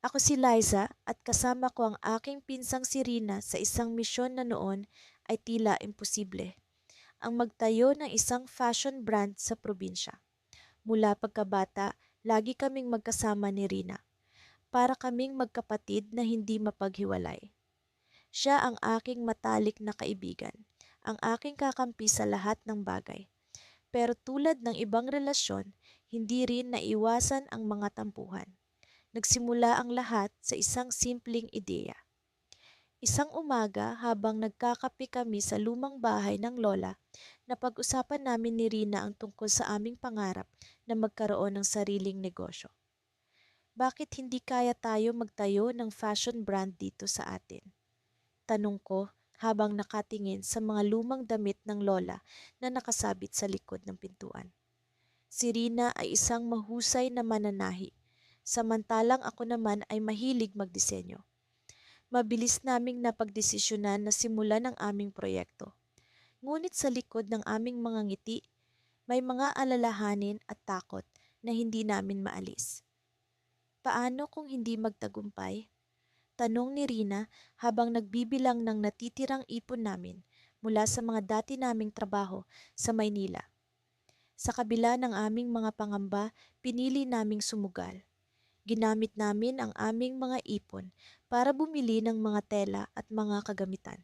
Ako si Liza at kasama ko ang aking pinsang si Rina sa isang misyon na noon ay tila imposible. Ang magtayo ng isang fashion brand sa probinsya. Mula pagkabata, lagi kaming magkasama ni Rina. Para kaming magkapatid na hindi mapaghiwalay. Siya ang aking matalik na kaibigan, ang aking kakampi sa lahat ng bagay. Pero tulad ng ibang relasyon, hindi rin naiwasan ang mga tampuhan. Nagsimula ang lahat sa isang simpleng ideya. Isang umaga habang nagkakape kami sa lumang bahay ng lola, napag-usapan namin ni Rina ang tungkol sa aming pangarap na magkaroon ng sariling negosyo. Bakit hindi kaya tayo magtayo ng fashion brand dito sa atin? Tanong ko habang nakatingin sa mga lumang damit ng lola na nakasabit sa likod ng pintuan. Si Rina ay isang mahusay na mananahi, samantalang ako naman ay mahilig magdisenyo. Mabilis naming napagdesisyonan na simulan ang aming proyekto. Ngunit sa likod ng aming mga ngiti, may mga alalahanin at takot na hindi namin maalis. Paano kung hindi magtagumpay? Tanong ni Rina habang nagbibilang ng natitirang ipon namin mula sa mga dati naming trabaho sa Maynila. Sa kabila ng aming mga pangamba, pinili naming sumugal. Ginamit namin ang aming mga ipon para bumili ng mga tela at mga kagamitan.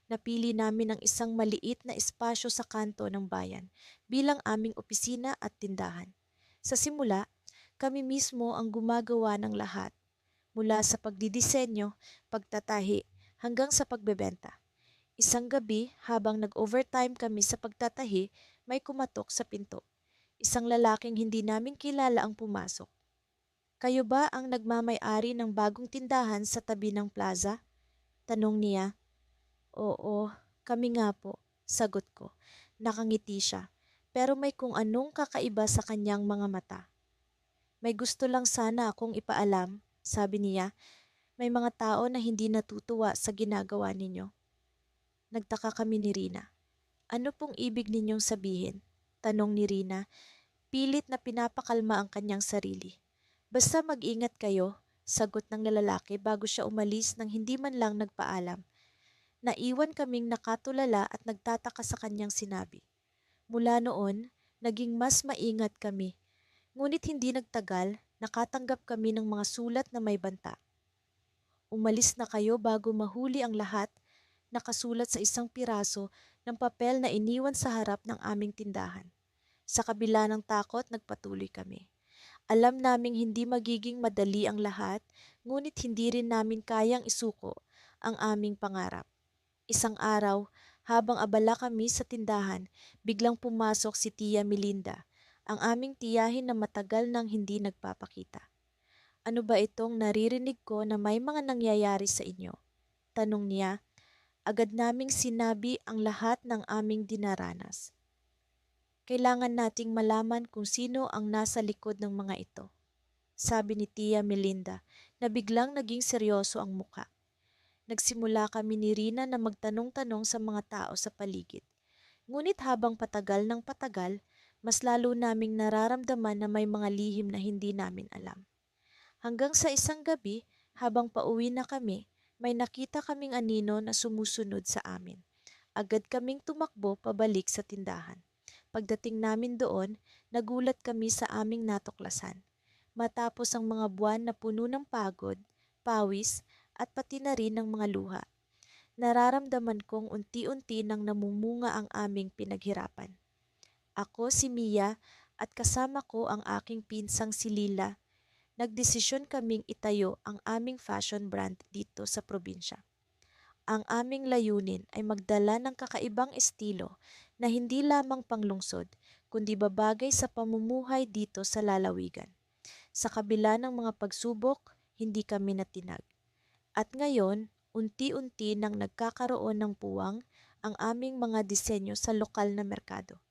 Napili namin ang isang maliit na espasyo sa kanto ng bayan bilang aming opisina at tindahan. Sa simula, kami mismo ang gumagawa ng lahat, mula sa pagdidisenyo, pagtatahi, hanggang sa pagbebenta. Isang gabi, habang nag-overtime kami sa pagtatahi, may kumatok sa pinto. Isang lalaking hindi namin kilala ang pumasok. Kayo ba ang nagmamay-ari ng bagong tindahan sa tabi ng plaza? Tanong niya. Oo, kami nga po, sagot ko. Nakangiti siya, pero may kung anong kakaiba sa kanyang mga mata. May gusto lang sana akong ipaalam, sabi niya. May mga tao na hindi natutuwa sa ginagawa ninyo. Nagtaka kami ni Rina. Ano pong ibig ninyong sabihin? Tanong ni Rina, pilit na pinapakalma ang kanyang sarili. Basta mag-ingat kayo, sagot ng lalaki bago siya umalis nang hindi man lang nagpaalam. Naiwan kaming nakatulala at nagtataka sa kanyang sinabi. Mula noon, naging mas maingat kami. Ngunit hindi nagtagal, nakatanggap kami ng mga sulat na may banta. Umalis na kayo bago mahuli ang lahat, nakasulat sa isang piraso ng papel na iniwan sa harap ng aming tindahan. Sa kabila ng takot, nagpatuloy kami. Alam naming hindi magiging madali ang lahat, ngunit hindi rin namin kayang isuko ang aming pangarap. Isang araw, habang abala kami sa tindahan, biglang pumasok si Tia Melinda, ang aming tiyahin na matagal nang hindi nagpapakita. Ano ba itong naririnig ko na may mga nangyayari sa inyo? Tanong niya. Agad naming sinabi ang lahat ng aming dinaranas. Kailangan nating malaman kung sino ang nasa likod ng mga ito, sabi ni Tia Melinda na biglang naging seryoso ang muka. Nagsimula kami ni Rina na magtanong-tanong sa mga tao sa paligid. Ngunit habang patagal ng patagal, mas lalo naming nararamdaman na may mga lihim na hindi namin alam. Hanggang sa isang gabi, habang pauwi na kami, may nakita kaming anino na sumusunod sa amin. Agad kaming tumakbo pabalik sa tindahan. Pagdating namin doon, nagulat kami sa aming natuklasan. Matapos ang mga buwan na puno ng pagod, pawis, at pati na rin ng mga luha, nararamdaman kong unti-unti nang namumunga ang aming pinaghirapan. Ako si Mia at kasama ko ang aking pinsang si Lila. Nagdesisyon kaming itayo ang aming fashion brand dito sa probinsya. Ang aming layunin ay magdala ng kakaibang estilo na hindi lamang panglungsod, kundi babagay sa pamumuhay dito sa lalawigan. Sa kabila ng mga pagsubok, hindi kami natinag. At ngayon, unti-unti nang nagkakaroon ng puwang ang aming mga disenyo sa lokal na merkado.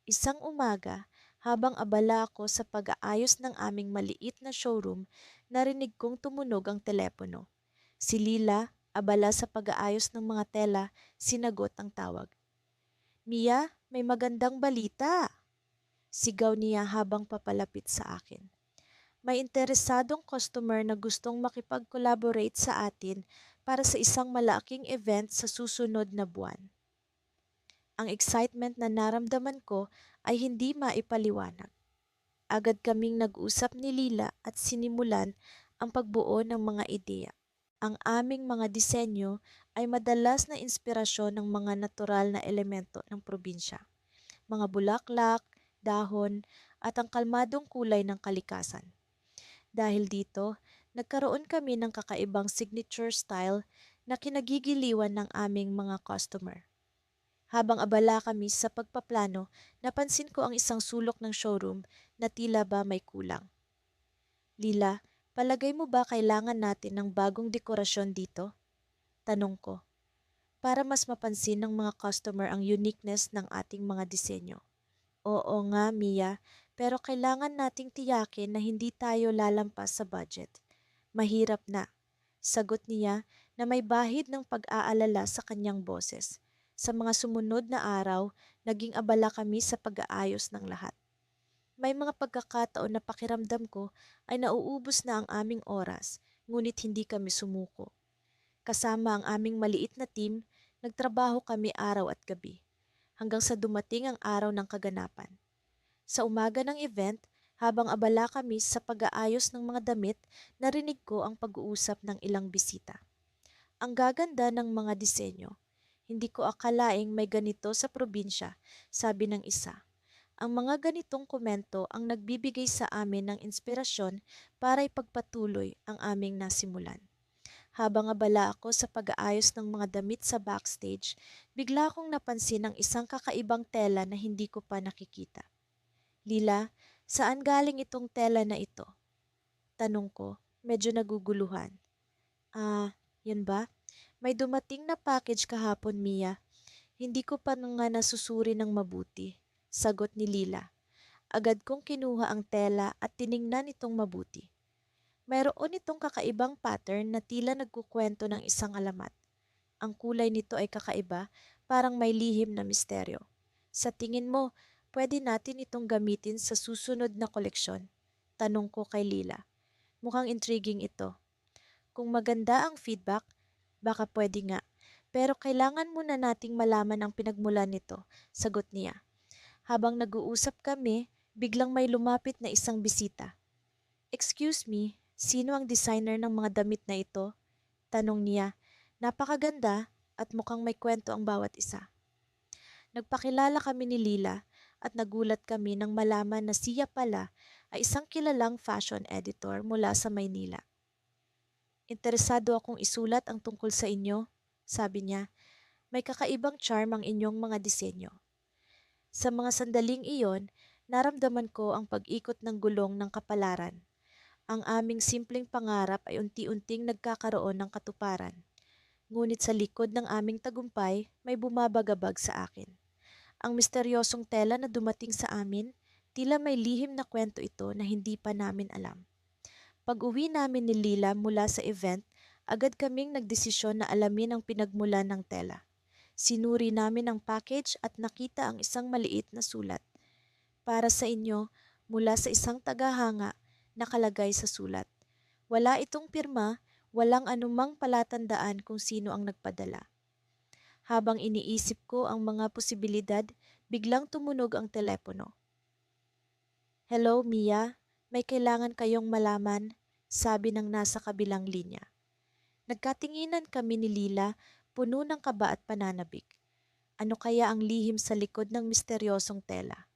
Isang umaga, habang abala ako sa pag-aayos ng aming maliit na showroom, narinig kong tumunog ang telepono. Si Lila, abala sa pag-aayos ng mga tela, sinagot ang tawag. Mia, may magandang balita! Sigaw niya habang papalapit sa akin. May interesadong customer na gustong makipag-collaborate sa atin para sa isang malaking event sa susunod na buwan. Ang excitement na naramdaman ko ay hindi maipaliwanag. Agad kaming nag-usap ni Lila at sinimulan ang pagbuo ng mga ideya. Ang aming mga disenyo ay madalas na inspirasyon ng mga natural na elemento ng probinsya. Mga bulaklak, dahon, at ang kalmadong kulay ng kalikasan. Dahil dito, nagkaroon kami ng kakaibang signature style na kinagigiliwan ng aming mga customer. Habang abala kami sa pagpaplano, napansin ko ang isang sulok ng showroom na tila ba may kulang. Lila, palagay mo ba kailangan natin ng bagong dekorasyon dito? Tanong ko, para mas mapansin ng mga customer ang uniqueness ng ating mga disenyo. Oo nga, Mia, pero kailangan nating tiyakin na hindi tayo lalampas sa budget. Mahirap na, sagot niya na may bahid ng pag-aalala sa kanyang boses. Sa mga sumunod na araw, naging abala kami sa pag-aayos ng lahat. May mga pagkakataon na pakiramdam ko ay nauubos na ang aming oras, ngunit hindi kami sumuko. Kasama ang aming maliit na team, nagtrabaho kami araw at gabi, hanggang sa dumating ang araw ng kaganapan. Sa umaga ng event, habang abala kami sa pag-aayos ng mga damit, narinig ko ang pag-uusap ng ilang bisita. Ang gaganda ng mga disenyo. Hindi ko akalaing may ganito sa probinsya, sabi ng isa. Ang mga ganitong komento ang nagbibigay sa amin ng inspirasyon para ipagpatuloy ang aming nasimulan. Habang abala ako sa pag-aayos ng mga damit sa backstage, bigla akong napansin ang isang kakaibang tela na hindi ko pa nakikita. Lila, saan galing itong tela na ito? Tanong ko, medyo naguguluhan. Yun ba? May dumating na package kahapon, Mia. Hindi ko pa nga nasusuri ng mabuti, sagot ni Lila. Agad kong kinuha ang tela at tiningnan itong mabuti. Mayroon itong kakaibang pattern na tila nagkukwento ng isang alamat. Ang kulay nito ay kakaiba, parang may lihim na misteryo. Sa tingin mo, pwede natin itong gamitin sa susunod na koleksyon? Tanong ko kay Lila. Mukhang intriguing ito. Kung maganda ang feedback, baka pwede nga. Pero kailangan muna nating malaman ang pinagmulan nito, sagot niya. Habang nag-uusap kami, biglang may lumapit na isang bisita. Excuse me, sino ang designer ng mga damit na ito? Tanong niya. Napakaganda at mukhang may kwento ang bawat isa. Nagpakilala kami ni Lila at nagulat kami nang malaman na siya pala ay isang kilalang fashion editor mula sa Maynila. Interesado akong isulat ang tungkol sa inyo, sabi niya. May kakaibang charm ang inyong mga disenyo. Sa mga sandaling iyon, naramdaman ko ang pag-ikot ng gulong ng kapalaran. Ang aming simpleng pangarap ay unti-unting nagkakaroon ng katuparan. Ngunit sa likod ng aming tagumpay, may bumabagabag sa akin. Ang misteryosong tela na dumating sa amin, tila may lihim na kwento ito na hindi pa namin alam. Pag-uwi namin ni Lila mula sa event, agad kaming nagdesisyon na alamin ang pinagmulan ng tela. Sinuri namin ang package at nakita ang isang maliit na sulat. Para sa inyo, mula sa isang tagahanga, nakalagay sa sulat. Wala itong pirma, walang anumang palatandaan kung sino ang nagpadala. Habang iniisip ko ang mga posibilidad, biglang tumunog ang telepono. Hello, Mia. May kailangan kayong malaman, sabi ng nasa kabilang linya. Nagkatinginan kami ni Lila, puno ng kaba at pananabik. Ano kaya ang lihim sa likod ng misteryosong tela?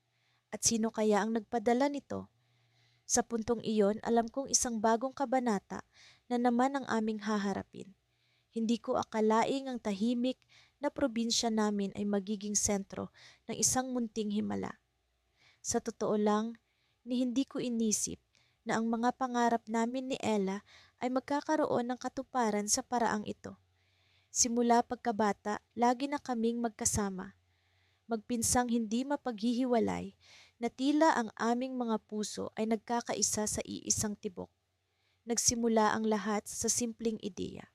At sino kaya ang nagpadala nito? Sa puntong iyon, alam kong isang bagong kabanata na naman ang aming haharapin. Hindi ko akalaing ang tahimik na probinsya namin ay magiging sentro ng isang munting himala. Sa totoo lang, ni hindi ko inisip na ang mga pangarap namin ni Ella ay magkakaroon ng katuparan sa paraang ito. Simula pagkabata, lagi na kaming magkasama. Magpinsang hindi mapaghihiwalay na tila ang aming mga puso ay nagkakaisa sa iisang tibok. Nagsimula ang lahat sa simpleng ideya.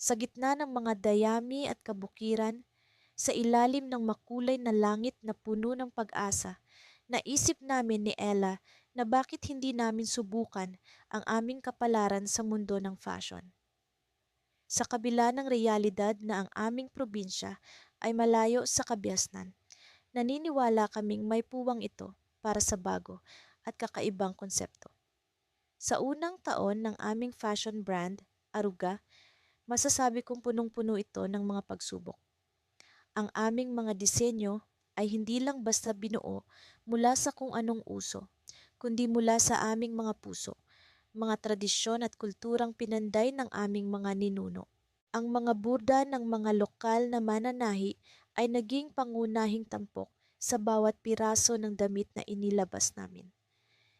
Sa gitna ng mga dayami at kabukiran, sa ilalim ng makulay na langit na puno ng pag-asa, naisip namin ni Ella na bakit hindi namin subukan ang aming kapalaran sa mundo ng fashion. Sa kabila ng realidad na ang aming probinsya ay malayo sa kabiasnan, naniniwala kaming may puwang ito para sa bago at kakaibang konsepto. Sa unang taon ng aming fashion brand, Aruga, masasabi kong punong-puno ito ng mga pagsubok. Ang aming mga disenyo ay hindi lang basta binuo mula sa kung anong uso, kundi mula sa aming mga puso, mga tradisyon at kulturang pinanday ng aming mga ninuno. Ang mga burda ng mga lokal na mananahi ay naging pangunahing tampok sa bawat piraso ng damit na inilabas namin.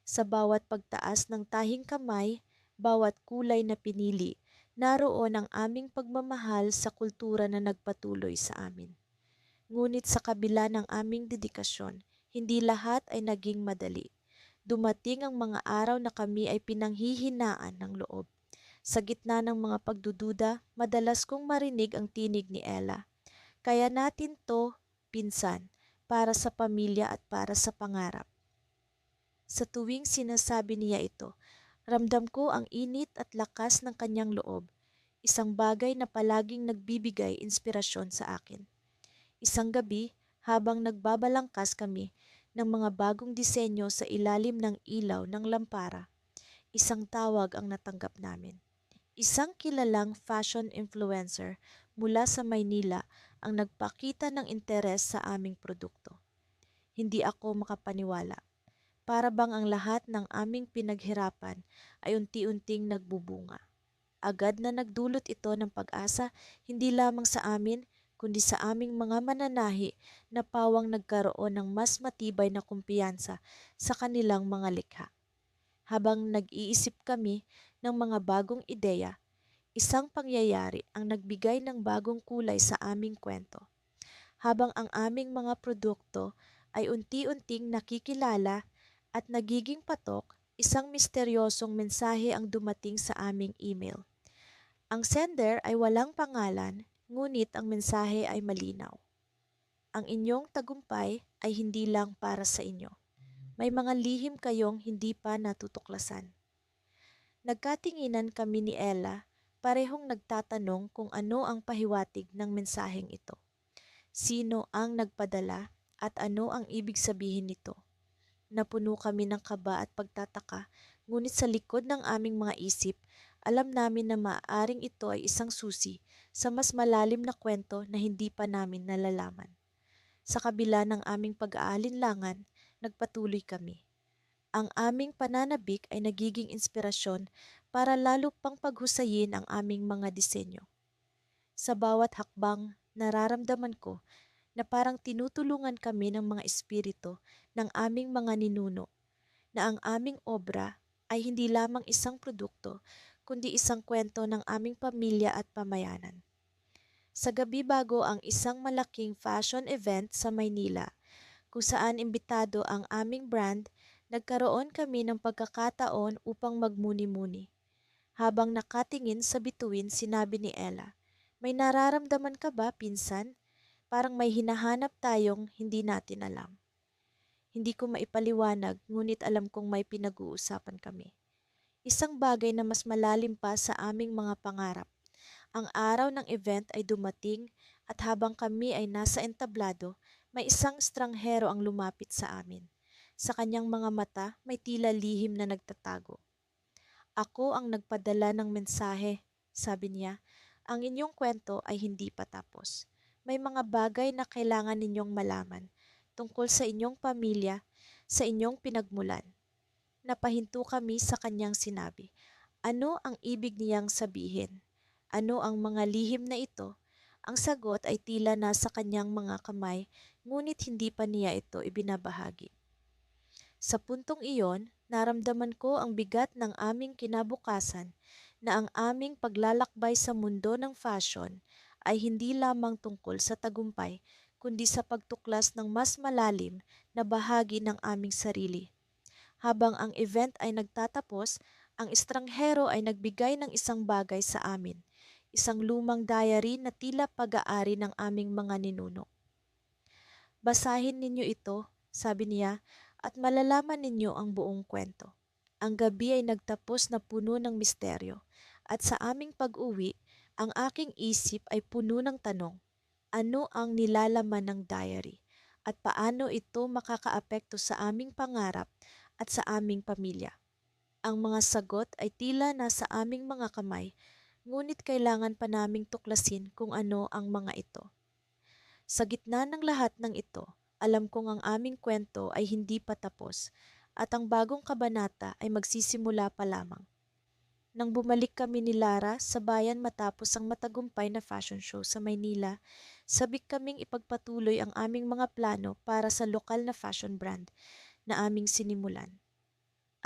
Sa bawat pagtaas ng tahing kamay, bawat kulay na pinili, naroon ang aming pagmamahal sa kultura na nagpatuloy sa amin. Ngunit sa kabila ng aming dedikasyon, hindi lahat ay naging madali. Dumating ang mga araw na kami ay pinanghihinaan ng loob. Sa gitna ng mga pagdududa, madalas kong marinig ang tinig ni Ella. Kaya natin to, pinsan, para sa pamilya at para sa pangarap. Sa tuwing sinasabi niya ito, ramdam ko ang init at lakas ng kanyang loob, isang bagay na palaging nagbibigay inspirasyon sa akin. Isang gabi, habang nagbabalangkas kami ng mga bagong disenyo sa ilalim ng ilaw ng lampara, isang tawag ang natanggap namin. Isang kilalang fashion influencer mula sa Maynila ang nagpakita ng interes sa aming produkto. Hindi ako makapaniwala. Para bang ang lahat ng aming pinaghirapan ay unti-unting nagbubunga. Agad na nagdulot ito ng pag-asa hindi lamang sa amin kundi sa aming mga mananahi na pawang nagkaroon ng mas matibay na kumpiyansa sa kanilang mga likha. Habang nag-iisip kami ng mga bagong ideya, isang pangyayari ang nagbigay ng bagong kulay sa aming kwento. Habang ang aming mga produkto ay unti-unting nakikilala at nagiging patok, isang misteryosong mensahe ang dumating sa aming email. Ang sender ay walang pangalan, ngunit ang mensahe ay malinaw. Ang inyong tagumpay ay hindi lang para sa inyo. May mga lihim kayong hindi pa natutuklasan. Nagkatinginan kami ni Ella, parehong nagtatanong kung ano ang pahiwatig ng mensaheng ito. Sino ang nagpadala at ano ang ibig sabihin nito? Napuno kami ng kaba at pagtataka, ngunit sa likod ng aming mga isip, alam namin na maaaring ito ay isang susi sa mas malalim na kwento na hindi pa namin nalalaman. Sa kabila ng aming pag-aalinlangan, nagpatuloy kami. Ang aming pananabik ay nagiging inspirasyon para lalo pang paghusayin ang aming mga disenyo. Sa bawat hakbang, nararamdaman ko na parang tinutulungan kami ng mga espiritu ng aming mga ninuno, na ang aming obra ay hindi lamang isang produkto, kundi isang kwento ng aming pamilya at pamayanan. Sa gabi bago ang isang malaking fashion event sa Maynila, kung saan imbitado ang aming brand, nagkaroon kami ng pagkakataon upang magmuni-muni. Habang nakatingin sa bituin, sinabi ni Ella, "May nararamdaman ka ba, pinsan? Parang may hinahanap tayong hindi natin alam." Hindi ko maipaliwanag, ngunit alam kong may pinag-uusapan kami. Isang bagay na mas malalim pa sa aming mga pangarap. Ang araw ng event ay dumating at habang kami ay nasa entablado, may isang estranghero ang lumapit sa amin. Sa kanyang mga mata may tila lihim na nagtatago. "Ako ang nagpadala ng mensahe," sabi niya. "Ang inyong kwento ay hindi pa tapos. May mga bagay na kailangan ninyong malaman tungkol sa inyong pamilya, sa inyong pinagmulan." Napahinto kami sa kanyang sinabi. Ano ang ibig niyang sabihin? Ano ang mga lihim na ito? Ang sagot ay tila nasa kanyang mga kamay, ngunit hindi pa niya ito ibinabahagi. Sa puntong iyon, naramdaman ko ang bigat ng aming kinabukasan na ang aming paglalakbay sa mundo ng fashion ay hindi lamang tungkol sa tagumpay, kundi sa pagtuklas ng mas malalim na bahagi ng aming sarili. Habang ang event ay nagtatapos, ang estranghero ay nagbigay ng isang bagay sa amin, isang lumang diary na tila pag-aari ng aming mga ninuno. "Basahin ninyo ito," sabi niya, at malalaman ninyo ang buong kwento. Ang gabi ay nagtapos na puno ng misteryo at sa aming pag-uwi, ang aking isip ay puno ng tanong. Ano ang nilalaman ng diary at paano ito makakaapekto sa aming pangarap at sa aming pamilya? Ang mga sagot ay tila nasa aming mga kamay, ngunit kailangan pa naming tuklasin kung ano ang mga ito. Sa gitna ng lahat ng ito, alam kong ang aming kwento ay hindi pa tapos at ang bagong kabanata ay magsisimula pa lamang. Nang bumalik kami ni Lara sa bayan matapos ang matagumpay na fashion show sa Maynila, sabik kaming ipagpatuloy ang aming mga plano para sa lokal na fashion brand na aming sinimulan.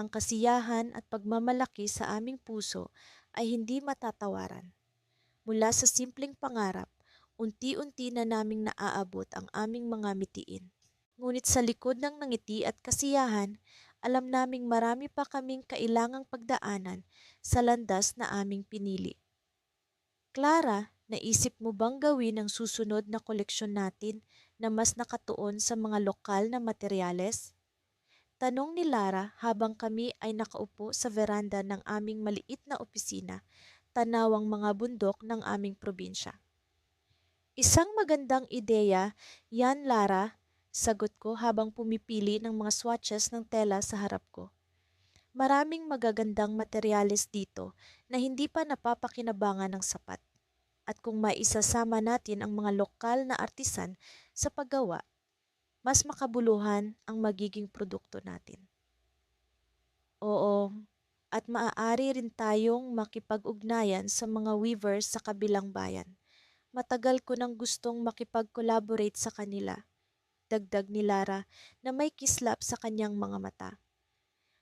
Ang kasiyahan at pagmamalaki sa aming puso ay hindi matatawaran. Mula sa simpleng pangarap, unti-unti na naming naaabot ang aming mga mitiin. Ngunit sa likod ng ngiti at kasiyahan, alam naming marami pa kaming kailangang pagdaanan sa landas na aming pinili. Clara, naisip mo bang gawin ang susunod na koleksyon natin na mas nakatuon sa mga lokal na materyales? Tanong ni Lara habang kami ay nakaupo sa veranda ng aming maliit na opisina, tanaw ang mga bundok ng aming probinsya. Isang magandang ideya, yan Lara, sagot ko habang pumipili ng mga swatches ng tela sa harap ko. Maraming magagandang materyales dito na hindi pa napapakinabangan ng sapat. At kung maisasama natin ang mga lokal na artisan sa paggawa, mas makabuluhan ang magiging produkto natin. Oo, at maaari rin tayong makipag-ugnayan sa mga weavers sa kabilang bayan. Matagal ko nang gustong makipag-collaborate sa kanila, dagdag ni Lara na may kislap sa kanyang mga mata.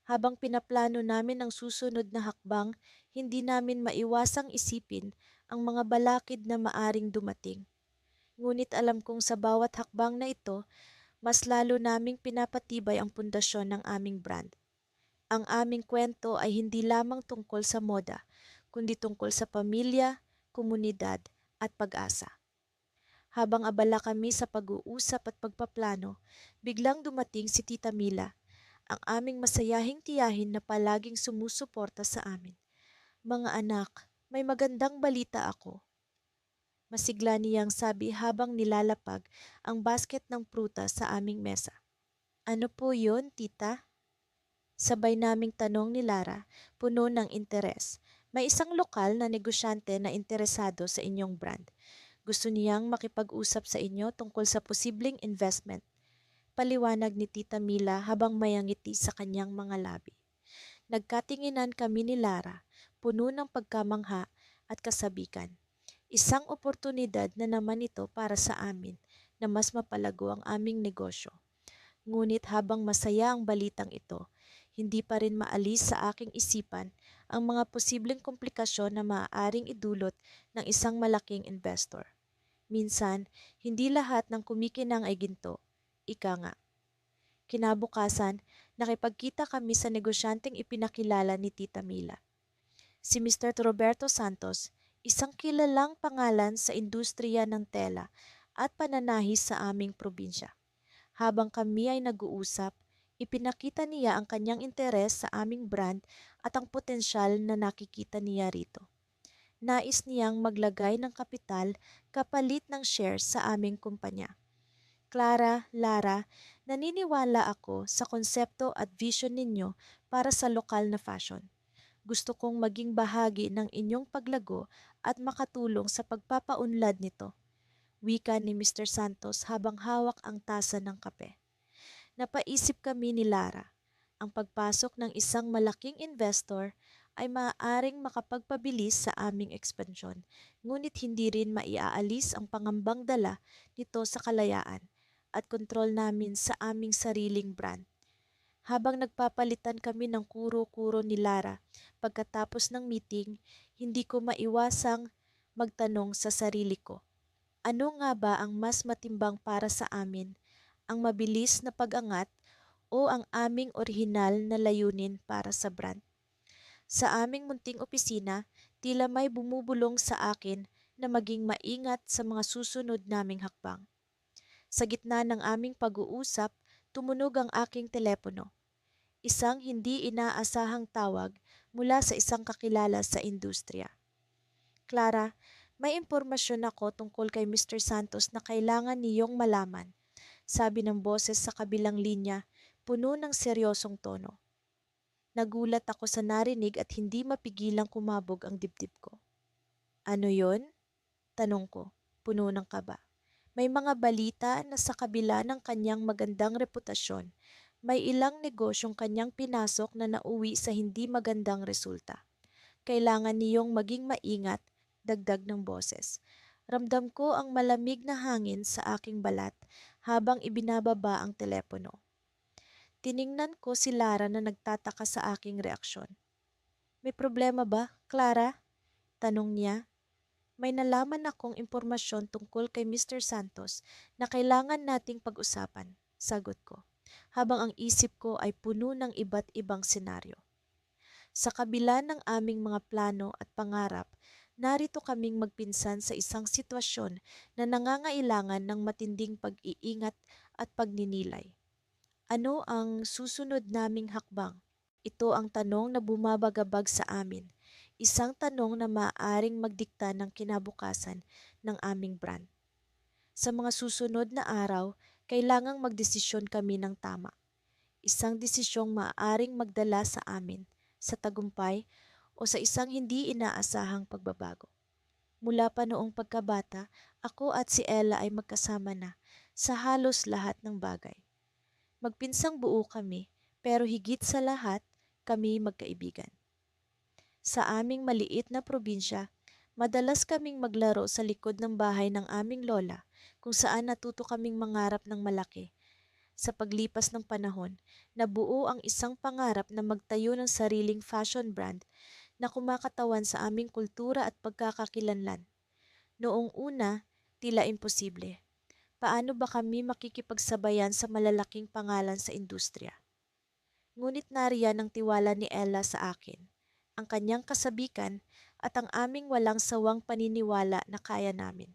Habang pinaplano namin ang susunod na hakbang, hindi namin maiwasang isipin ang mga balakid na maaring dumating. Ngunit alam kong sa bawat hakbang na ito, mas lalo naming pinapatibay ang pundasyon ng aming brand. Ang aming kwento ay hindi lamang tungkol sa moda, kundi tungkol sa pamilya, komunidad at pag-asa. Habang abala kami sa pag-uusap at pagpaplano, biglang dumating si Tita Mila, ang aming masayahing tiyahin na palaging sumusuporta sa amin. Mga anak, may magandang balita ako. Masigla niyang sabi habang nilalapag ang basket ng prutas sa aming mesa. Ano po yun, tita? Sabay naming tanong ni Lara, puno ng interes. May isang lokal na negosyante na interesado sa inyong brand. Gusto niyang makipag-usap sa inyo tungkol sa posibleng investment. Paliwanag ni Tita Mila habang mayangiti sa kanyang mga labi. Nagkatinginan kami ni Lara, puno ng pagkamangha at kasabikan. Isang oportunidad na naman ito para sa amin na mas mapalago ang aming negosyo. Ngunit habang masaya ang balitang ito, hindi pa rin maalis sa aking isipan ang mga posibleng komplikasyon na maaaring idulot ng isang malaking investor. Minsan, hindi lahat ng kumikinang ay ginto. Ika nga. Kinabukasan, nakipagkita kami sa negosyanteng ipinakilala ni Tita Mila. Si Mr. Roberto Santos, isang kilalang pangalan sa industriya ng tela at pananahis sa aming probinsya. Habang kami ay nag-uusap, ipinakita niya ang kanyang interes sa aming brand at ang potensyal na nakikita niya rito. Nais niyang maglagay ng kapital kapalit ng shares sa aming kumpanya. Clara, Lara, naniniwala ako sa konsepto at vision ninyo para sa lokal na fashion. Gusto kong maging bahagi ng inyong paglago at makatulong sa pagpapaunlad nito. Wika ni Mr. Santos habang hawak ang tasa ng kape. Napaisip kami ni Lara. Ang pagpasok ng isang malaking investor ay maaaring makapagpabilis sa aming ekspansyon, ngunit hindi rin maiaalis ang pangambang dala nito sa kalayaan at kontrol namin sa aming sariling brand. Habang nagpapalitan kami ng kuro-kuro ni Lara, pagkatapos ng meeting, hindi ko maiwasang magtanong sa sarili ko. Ano nga ba ang mas matimbang para sa amin? Ang mabilis na pag-angat o ang aming orihinal na layunin para sa brand? Sa aming munting opisina, tila may bumubulong sa akin na maging maingat sa mga susunod naming hakbang. Sa gitna ng aming pag-uusap, Tumunog ang aking telepono. Isang hindi inaasahang tawag mula sa isang kakilala sa industriya. Clara, may impormasyon ako tungkol kay Mr. Santos na kailangan niyong malaman, sabi ng boses sa kabilang linya, puno ng seryosong tono. Nagulat ako sa narinig at hindi mapigilang kumabog ang dibdib ko. Ano yon? Tanong ko, puno ng kaba. May mga balita na sa kabila ng kanyang magandang reputasyon, may ilang negosyong kanyang pinasok na nauwi sa hindi magandang resulta. Kailangan niyong maging maingat, dagdag ng boses. Ramdam ko ang malamig na hangin sa aking balat habang ibinababa ang telepono. Tiningnan ko si Lara na nagtataka sa aking reaksyon. May problema ba, Clara? Tanong niya. May nalaman akong impormasyon tungkol kay Mr. Santos na kailangan nating pag-usapan, sagot ko, habang ang isip ko ay puno ng iba't ibang senaryo. Sa kabila ng aming mga plano at pangarap, narito kaming magpinsan sa isang sitwasyon na nangangailangan ng matinding pag-iingat at pagninilay. Ano ang susunod naming hakbang? Ito ang tanong na bumabagabag sa amin. Isang tanong na maaaring magdikta ng kinabukasan ng aming brand. Sa mga susunod na araw, kailangang magdesisyon kami ng tama. Isang desisyong maaaring magdala sa amin sa tagumpay o sa isang hindi inaasahang pagbabago. Mula pa noong pagkabata, ako at si Ella ay magkasama na sa halos lahat ng bagay. Magpinsang buo kami, pero higit sa lahat, kami magkaibigan. Sa aming maliit na probinsya, madalas kaming maglaro sa likod ng bahay ng aming lola kung saan natuto kaming mangarap ng malaki. Sa paglipas ng panahon, nabuo ang isang pangarap na magtayo ng sariling fashion brand na kumakatawan sa aming kultura at pagkakakilanlan. Noong una, tila imposible. Paano ba kami makikipagsabayan sa malalaking pangalan sa industriya? Ngunit nariyan ang tiwala ni Ella sa akin, ang kanyang kasabikan at ang aming walang sawang paniniwala na kaya namin.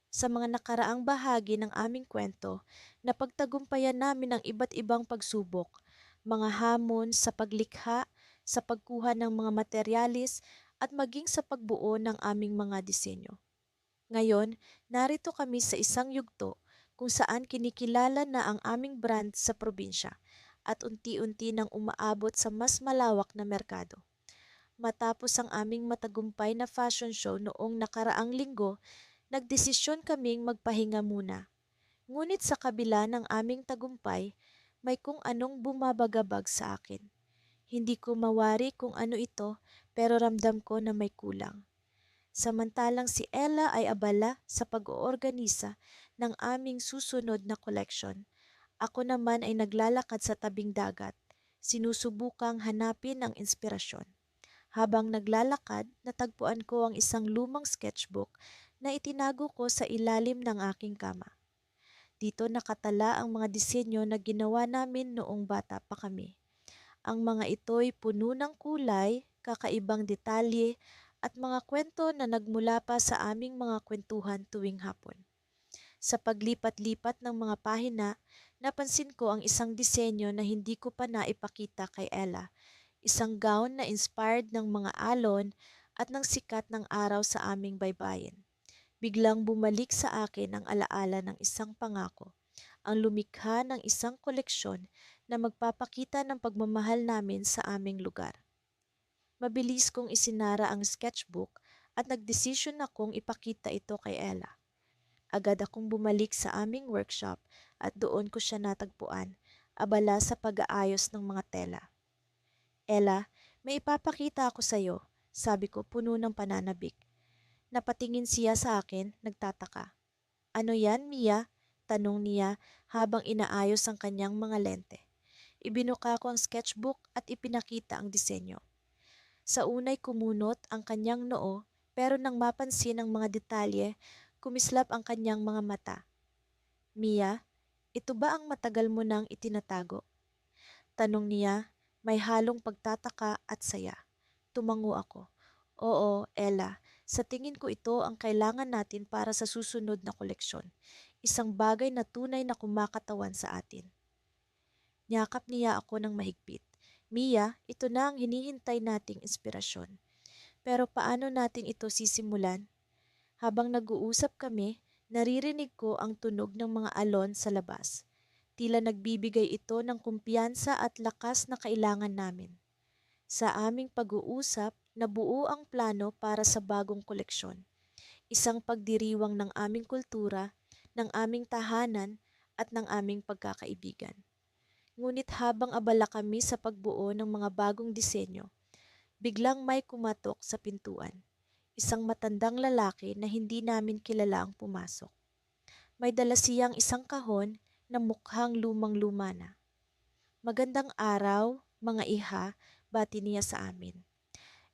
Sa mga nakaraang bahagi ng aming kwento, napagtagumpayan namin ang iba't ibang pagsubok, mga hamon sa paglikha, sa pagkuha ng mga materialis at maging sa pagbuo ng aming mga disenyo. Ngayon, narito kami sa isang yugto kung saan kinikilala na ang aming brand sa probinsya at unti-unti nang umaabot sa mas malawak na merkado. Matapos ang aming matagumpay na fashion show noong nakaraang linggo, nagdesisyon kaming magpahinga muna. Ngunit sa kabila ng aming tagumpay, may kung anong bumabagabag sa akin. Hindi ko mawari kung ano ito, pero ramdam ko na may kulang. Samantalang si Ella ay abala sa pag-oorganisa ng aming susunod na collection. Ako naman ay naglalakad sa tabing dagat, sinusubukang hanapin ang inspirasyon. Habang naglalakad, natagpuan ko ang isang lumang sketchbook na itinago ko sa ilalim ng aking kama. Dito nakatala ang mga disenyo na ginawa namin noong bata pa kami. Ang mga ito'y puno ng kulay, kakaibang detalye, at mga kwento na nagmula pa sa aming mga kwentuhan tuwing hapon. Sa paglipat-lipat ng mga pahina, napansin ko ang isang disenyo na hindi ko pa naipakita kay Ella. Isang gown na inspired ng mga alon at ng sikat ng araw sa aming baybayin. Biglang bumalik sa akin ang alaala ng isang pangako, ang lumikha ng isang koleksyon na magpapakita ng pagmamahal namin sa aming lugar. Mabilis kong isinara ang sketchbook at nagdesisyon akong ipakita ito kay Ella. Agad akong bumalik sa aming workshop at doon ko siya natagpuan, abala sa pag-aayos ng mga tela. Ella, may ipapakita ako sa iyo, sabi ko puno ng pananabik. Napatingin siya sa akin, nagtataka. Ano yan, Mia? Tanong niya habang inaayos ang kanyang mga lente. Ibinuka ko ang sketchbook at ipinakita ang disenyo. Sa unay kumunot ang kanyang noo, pero nang mapansin ang mga detalye, kumislap ang kanyang mga mata. Mia, ito ba ang matagal mo nang itinatago? Tanong niya, may halong pagtataka at saya. Tumango ako. Oo, Ella, sa tingin ko ito ang kailangan natin para sa susunod na koleksyon. isang bagay na tunay na kumakatawan sa atin. Niyakap niya ako ng mahigpit. Mia, ito na ang hinihintay nating inspirasyon. Pero paano natin ito sisimulan? Habang nag-uusap kami, naririnig ko ang tunog ng mga alon sa labas. Tila nagbibigay ito ng kumpiyansa at lakas na kailangan namin. Sa aming pag-uusap, nabuo ang plano para sa bagong koleksyon. Isang pagdiriwang ng aming kultura, ng aming tahanan, at ng aming pagkakaibigan. Ngunit habang abala kami sa pagbuo ng mga bagong disenyo, biglang may kumatok sa pintuan. Isang matandang lalaki na hindi namin kilala ang pumasok. May dala siyang isang kahon na mukhang lumang-luma na. Magandang araw, mga iha, bati niya sa amin.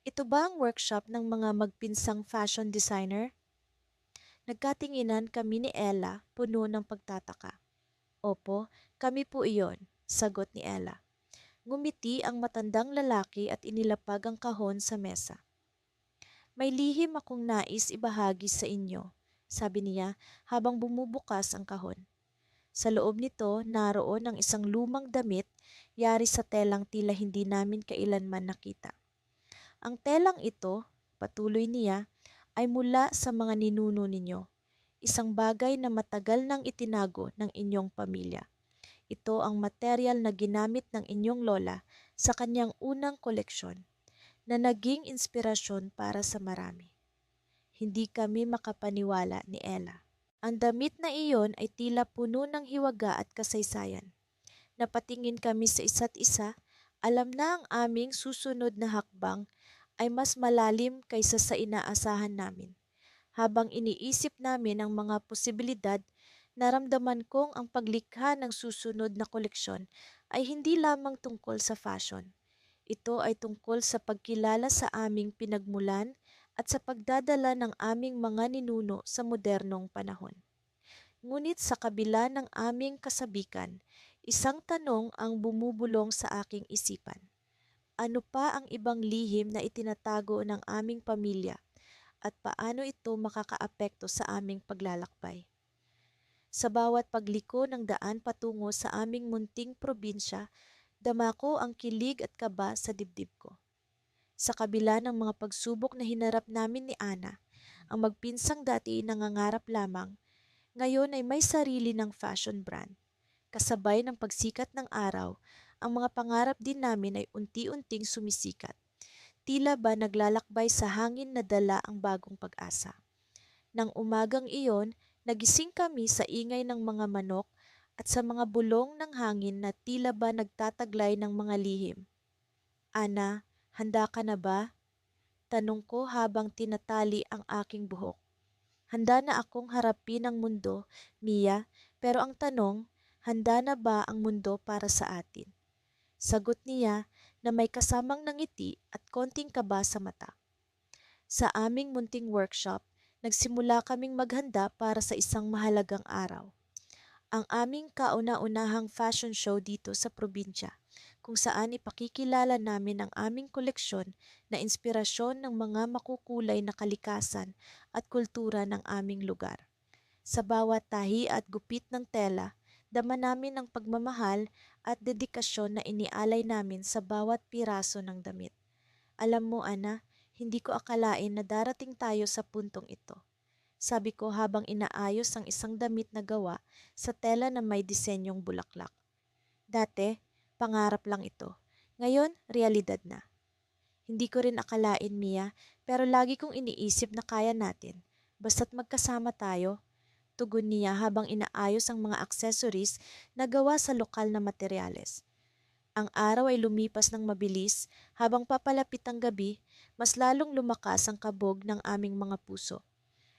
Ito ba ang workshop ng mga magpinsang fashion designer? Nagkatinginan kami ni Ella, puno ng pagtataka. Opo, kami po iyon, sagot ni Ella. Ngumiti ang matandang lalaki at inilapag ang kahon sa mesa. May lihim akong nais ibahagi sa inyo, sabi niya habang bumubukas ang kahon. Sa loob nito, naroon ang isang lumang damit, yari sa telang tila hindi namin kailanman nakita. Ang telang ito, patuloy niya, ay mula sa mga ninuno ninyo. Isang bagay na matagal nang itinago ng inyong pamilya. Ito ang material na ginamit ng inyong lola sa kanyang unang koleksyon na naging inspirasyon para sa marami. Hindi kami makapaniwala ni Ella. Ang damit na iyon ay tila puno ng hiwaga at kasaysayan. Napatingin kami sa isa't isa, alam na ang aming susunod na hakbang ay mas malalim kaysa sa inaasahan namin. Habang iniisip namin ang mga posibilidad, naramdaman kong ang paglikha ng susunod na koleksyon ay hindi lamang tungkol sa fashion. Ito ay tungkol sa pagkilala sa aming pinagmulan at sa pagdadala ng aming mga ninuno sa modernong panahon. Ngunit sa kabila ng aming kasabikan, isang tanong ang bumubulong sa aking isipan. Ano pa ang ibang lihim na itinatago ng aming pamilya at paano ito makakaapekto sa aming paglalakbay? Sa bawat pagliko ng daan patungo sa aming munting probinsya, dama ko ang kilig at kaba sa dibdib ko. Sa kabila ng mga pagsubok na hinarap namin ni Ana, ang magpinsang dati nangangarap lamang, ngayon ay may sarili ng fashion brand. Kasabay ng pagsikat ng araw, ang mga pangarap din namin ay unti-unting sumisikat. Tila ba naglalakbay sa hangin na dala ang bagong pag-asa. Nang umagang iyon, nagising kami sa ingay ng mga manok at sa mga bulong ng hangin na tila ba nagtataglay ng mga lihim. Ana, handa ka na ba? Tanong ko habang tinatali ang aking buhok. Handa na akong harapin ang mundo, Mia, pero ang tanong, handa na ba ang mundo para sa atin? Sagot niya na may kasamang nangiti at konting kaba sa mata. Sa aming munting workshop, nagsimula kaming maghanda para sa isang mahalagang araw. Ang aming kauna-unahang fashion show dito sa probinsya, kung saan ipakikilala namin ang aming koleksyon na inspirasyon ng mga makukulay na kalikasan at kultura ng aming lugar. Sa bawat tahi at gupit ng tela, dama namin ang pagmamahal at dedikasyon na inialay namin sa bawat piraso ng damit. Alam mo, Ana, hindi ko akalain na darating tayo sa puntong ito. Sabi ko habang inaayos ang isang damit na gawa sa tela na may disenyong bulaklak. Dati, pangarap lang ito. Ngayon, realidad na. Hindi ko rin akalain, Mia, pero lagi kong iniisip na kaya natin. Basta't magkasama tayo, tugon niya habang inaayos ang mga accessories na gawa sa lokal na materyales. Ang araw ay lumipas ng mabilis, habang papalapit ang gabi, mas lalong lumakas ang kabog ng aming mga puso.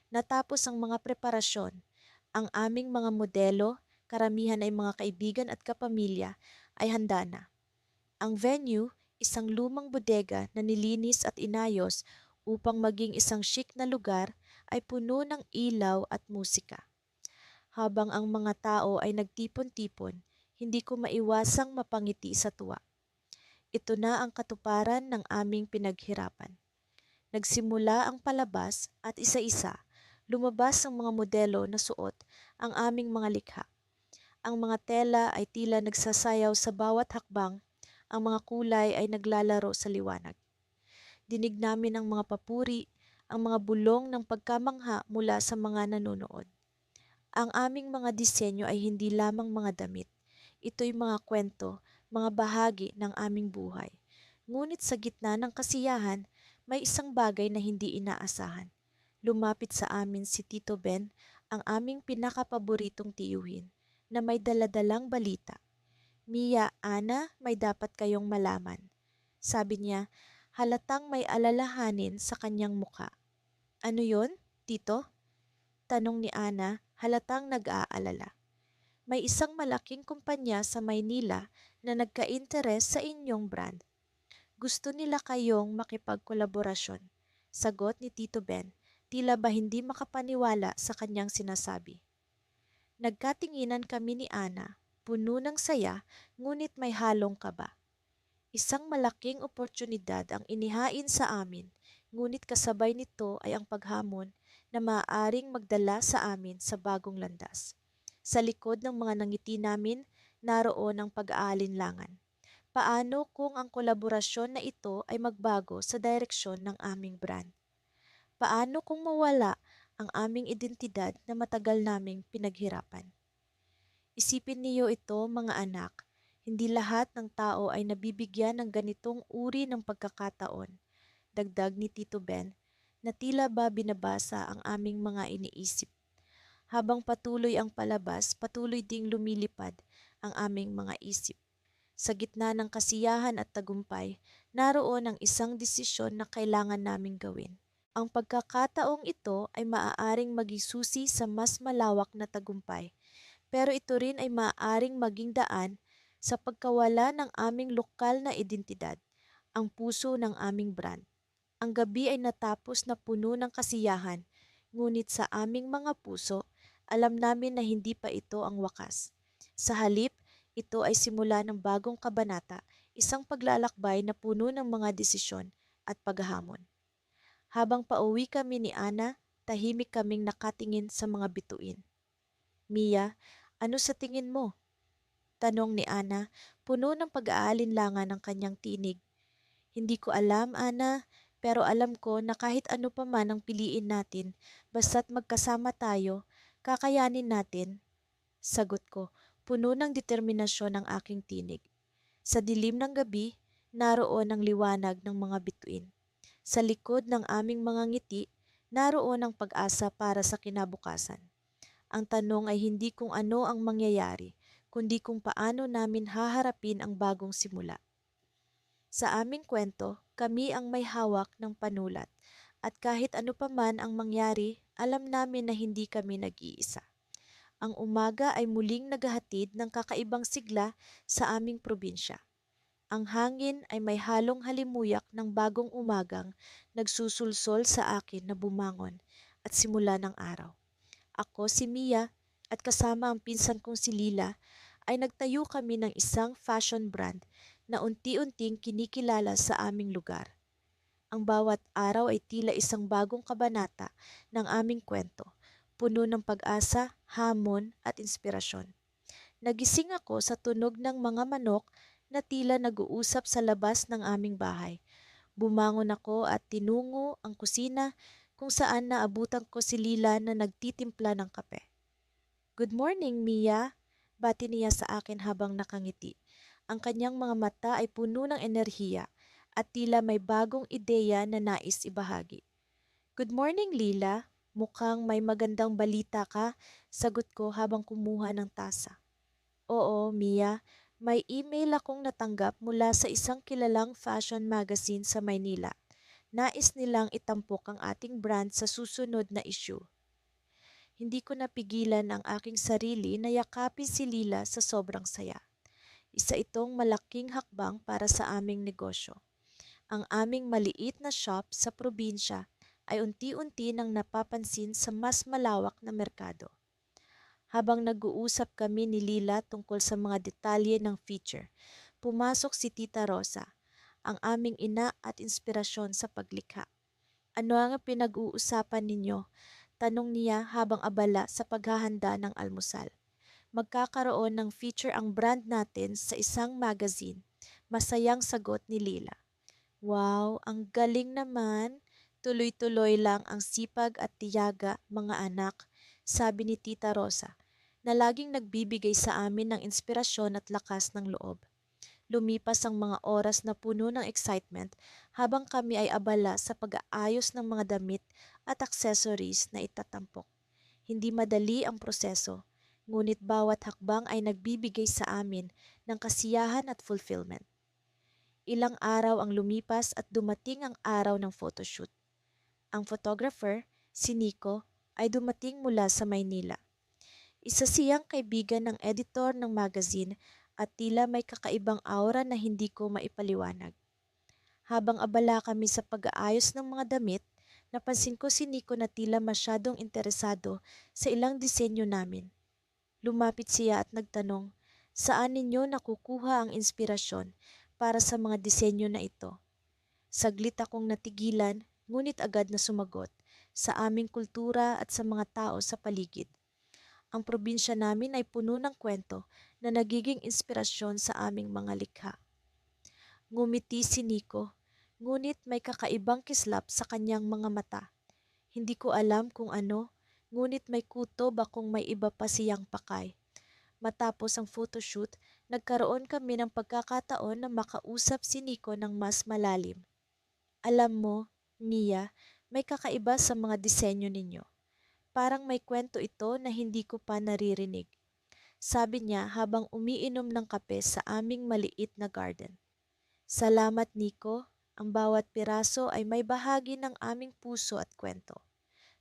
Natapos ang mga preparasyon, ang aming mga modelo, karamihan ay mga kaibigan at kapamilya, ay handa na. Ang venue, isang lumang bodega na nilinis at inayos upang maging isang chic na lugar, ay puno ng ilaw at musika. Habang ang mga tao ay nagtipon-tipon, hindi ko maiwasang mapangiti sa tuwa. Ito na ang katuparan ng aming pinaghirapan. Nagsimula ang palabas at isa-isa, Lumabas ang mga modelo na suot ang aming mga likha. Ang mga tela ay tila nagsasayaw sa bawat hakbang, ang mga kulay ay naglalaro sa liwanag. Dinig namin ang mga papuri, ang mga bulong ng pagkamangha mula sa mga nanonood. Ang aming mga disenyo ay hindi lamang mga damit. Ito'y mga kwento, mga bahagi ng aming buhay. Ngunit sa gitna ng kasiyahan, may isang bagay na hindi inaasahan. Lumapit sa amin si Tito Ben, ang aming pinakapaboritong tiyuhin, na may daladalang balita. Mia, Ana, may dapat kayong malaman. Sabi niya, halatang may alalahanin sa kanyang muka. Ano yon, Tito? Tanong ni Ana, halatang nag-aalala. May isang malaking kumpanya sa Maynila na nagka-interes sa inyong brand. Gusto nila kayong makipagkolaborasyon. Sagot ni Tito Ben, tila ba hindi makapaniwala sa kanyang sinasabi. Nagkatinginan kami ni Ana, puno ng saya, ngunit may halong kaba. Isang malaking oportunidad ang inihain sa amin, ngunit kasabay nito ay ang paghamon na maaaring magdala sa amin sa bagong landas. Sa likod ng mga nangiti namin, naroon ang pag-aalinlangan. Paano kung ang kolaborasyon na ito ay magbago sa direksyon ng aming brand? Paano kung mawala ang aming identidad na matagal naming pinaghirapan? Isipin niyo ito, mga anak, hindi lahat ng tao ay nabibigyan ng ganitong uri ng pagkakataon. Dagdag ni Tito Ben, na tila ba binabasa ang aming mga iniisip. Habang patuloy ang palabas, patuloy ding lumilipad ang aming mga isip. Sa gitna ng kasiyahan at tagumpay, naroon ang isang desisyon na kailangan naming gawin. Ang pagkakataong ito ay maaaring maging susi sa mas malawak na tagumpay, pero ito rin ay maaaring maging daan sa pagkawala ng aming lokal na identidad, ang puso ng aming brand. Ang gabi ay natapos na puno ng kasiyahan, ngunit sa aming mga puso, alam namin na hindi pa ito ang wakas. Sa halip, ito ay simula ng bagong kabanata, isang paglalakbay na puno ng mga desisyon at paghahamon. Habang pauwi kami ni Ana, tahimik kaming nakatingin sa mga bituin. Mia, ano sa tingin mo? Tanong ni Ana, puno ng pag-aalinlangan ng kanyang tinig. Hindi ko alam, Ana, pero alam ko na kahit ano pa man ang piliin natin, basta't magkasama tayo, kakayanin natin. Sagot ko, puno ng determinasyon ang aking tinig. Sa dilim ng gabi, naroon ang liwanag ng mga bituin. Sa likod ng aming mga ngiti, naroon ang pag-asa para sa kinabukasan. Ang tanong ay hindi kung ano ang mangyayari, kundi kung paano namin haharapin ang bagong simula. Sa aming kwento, kami ang may hawak ng panulat, at kahit ano pa man ang mangyari, alam namin na hindi kami nag-iisa. Ang umaga ay muling naghahatid ng kakaibang sigla sa aming probinsya. Ang hangin ay may halong halimuyak ng bagong umagang nagsusulsol sa akin na bumangon at simula ng araw. Ako, si Mia, at kasama ang pinsan kong si Lila ay nagtayo kami ng isang fashion brand na unti-unting kinikilala sa aming lugar. Ang bawat araw ay tila isang bagong kabanata ng aming kwento, puno ng pag-asa, hamon at inspirasyon. Nagising ako sa tunog ng mga manok na tila nag-uusap sa labas ng aming bahay. Bumangon ako at tinungo ang kusina kung saan naabutan ko si Lila na nagtitimpla ng kape. Good morning, Mia, bati niya sa akin habang nakangiti. Ang kanyang mga mata ay puno ng enerhiya at tila may bagong ideya na nais ibahagi. Good morning, Lila. Mukhang may magandang balita ka, sagot ko habang kumuha ng tasa. Oo, Mia. May email akong natanggap mula sa isang kilalang fashion magazine sa Maynila. Nais nilang itampok ang ating brand sa susunod na issue. Hindi ko napigilan ang aking sarili na yakapin si Lila sa sobrang saya. Isa itong malaking hakbang para sa aming negosyo. Ang aming maliit na shop sa probinsya ay unti-unti nang napapansin sa mas malawak na merkado. Habang nag-uusap kami ni Lila tungkol sa mga detalye ng feature, pumasok si Tita Rosa, ang aming ina at inspirasyon sa paglikha. Ano ang pinag-uusapan ninyo? Tanong niya habang abala sa paghahanda ng almusal. Magkakaroon ng feature ang brand natin sa isang magazine. Masayang sagot ni Lila. Wow, ang galing naman. Tuloy-tuloy lang ang sipag at tiyaga, mga anak, sabi ni Tita Rosa, na laging nagbibigay sa amin ng inspirasyon at lakas ng loob. Lumipas ang mga oras na puno ng excitement habang kami ay abala sa pag-aayos ng mga damit at accessories na itatampok. Hindi madali ang proseso, ngunit bawat hakbang ay nagbibigay sa amin ng kasiyahan at fulfillment. Ilang araw ang lumipas at dumating ang araw ng photoshoot. Ang photographer, si Nico, ay dumating mula sa Maynila. Isa siyang kaibigan ng editor ng magazine at tila may kakaibang aura na hindi ko maipaliwanag. Habang abala kami sa pag-aayos ng mga damit, napansin ko si Nico na tila masyadong interesado sa ilang disenyo namin. Lumapit siya at nagtanong, saan ninyo nakukuha ang inspirasyon para sa mga disenyo na ito? Saglit akong natigilan, ngunit agad na sumagot, sa aming kultura at sa mga tao sa paligid. Ang probinsya namin ay puno ng kwento na nagiging inspirasyon sa aming mga likha. Ngumiti si Nico, ngunit may kakaibang kislap sa kanyang mga mata. Hindi ko alam kung ano, ngunit may kutob akong may iba pa siyang pakay. Matapos ang photoshoot, nagkaroon kami ng pagkakataon na makausap si Nico ng mas malalim. Alam mo, Mia, may kakaiba sa mga disenyo ninyo. Parang may kwento ito na hindi ko pa naririnig. Sabi niya habang umiinom ng kape sa aming maliit na garden. Salamat, Nico. Ang bawat piraso ay may bahagi ng aming puso at kwento.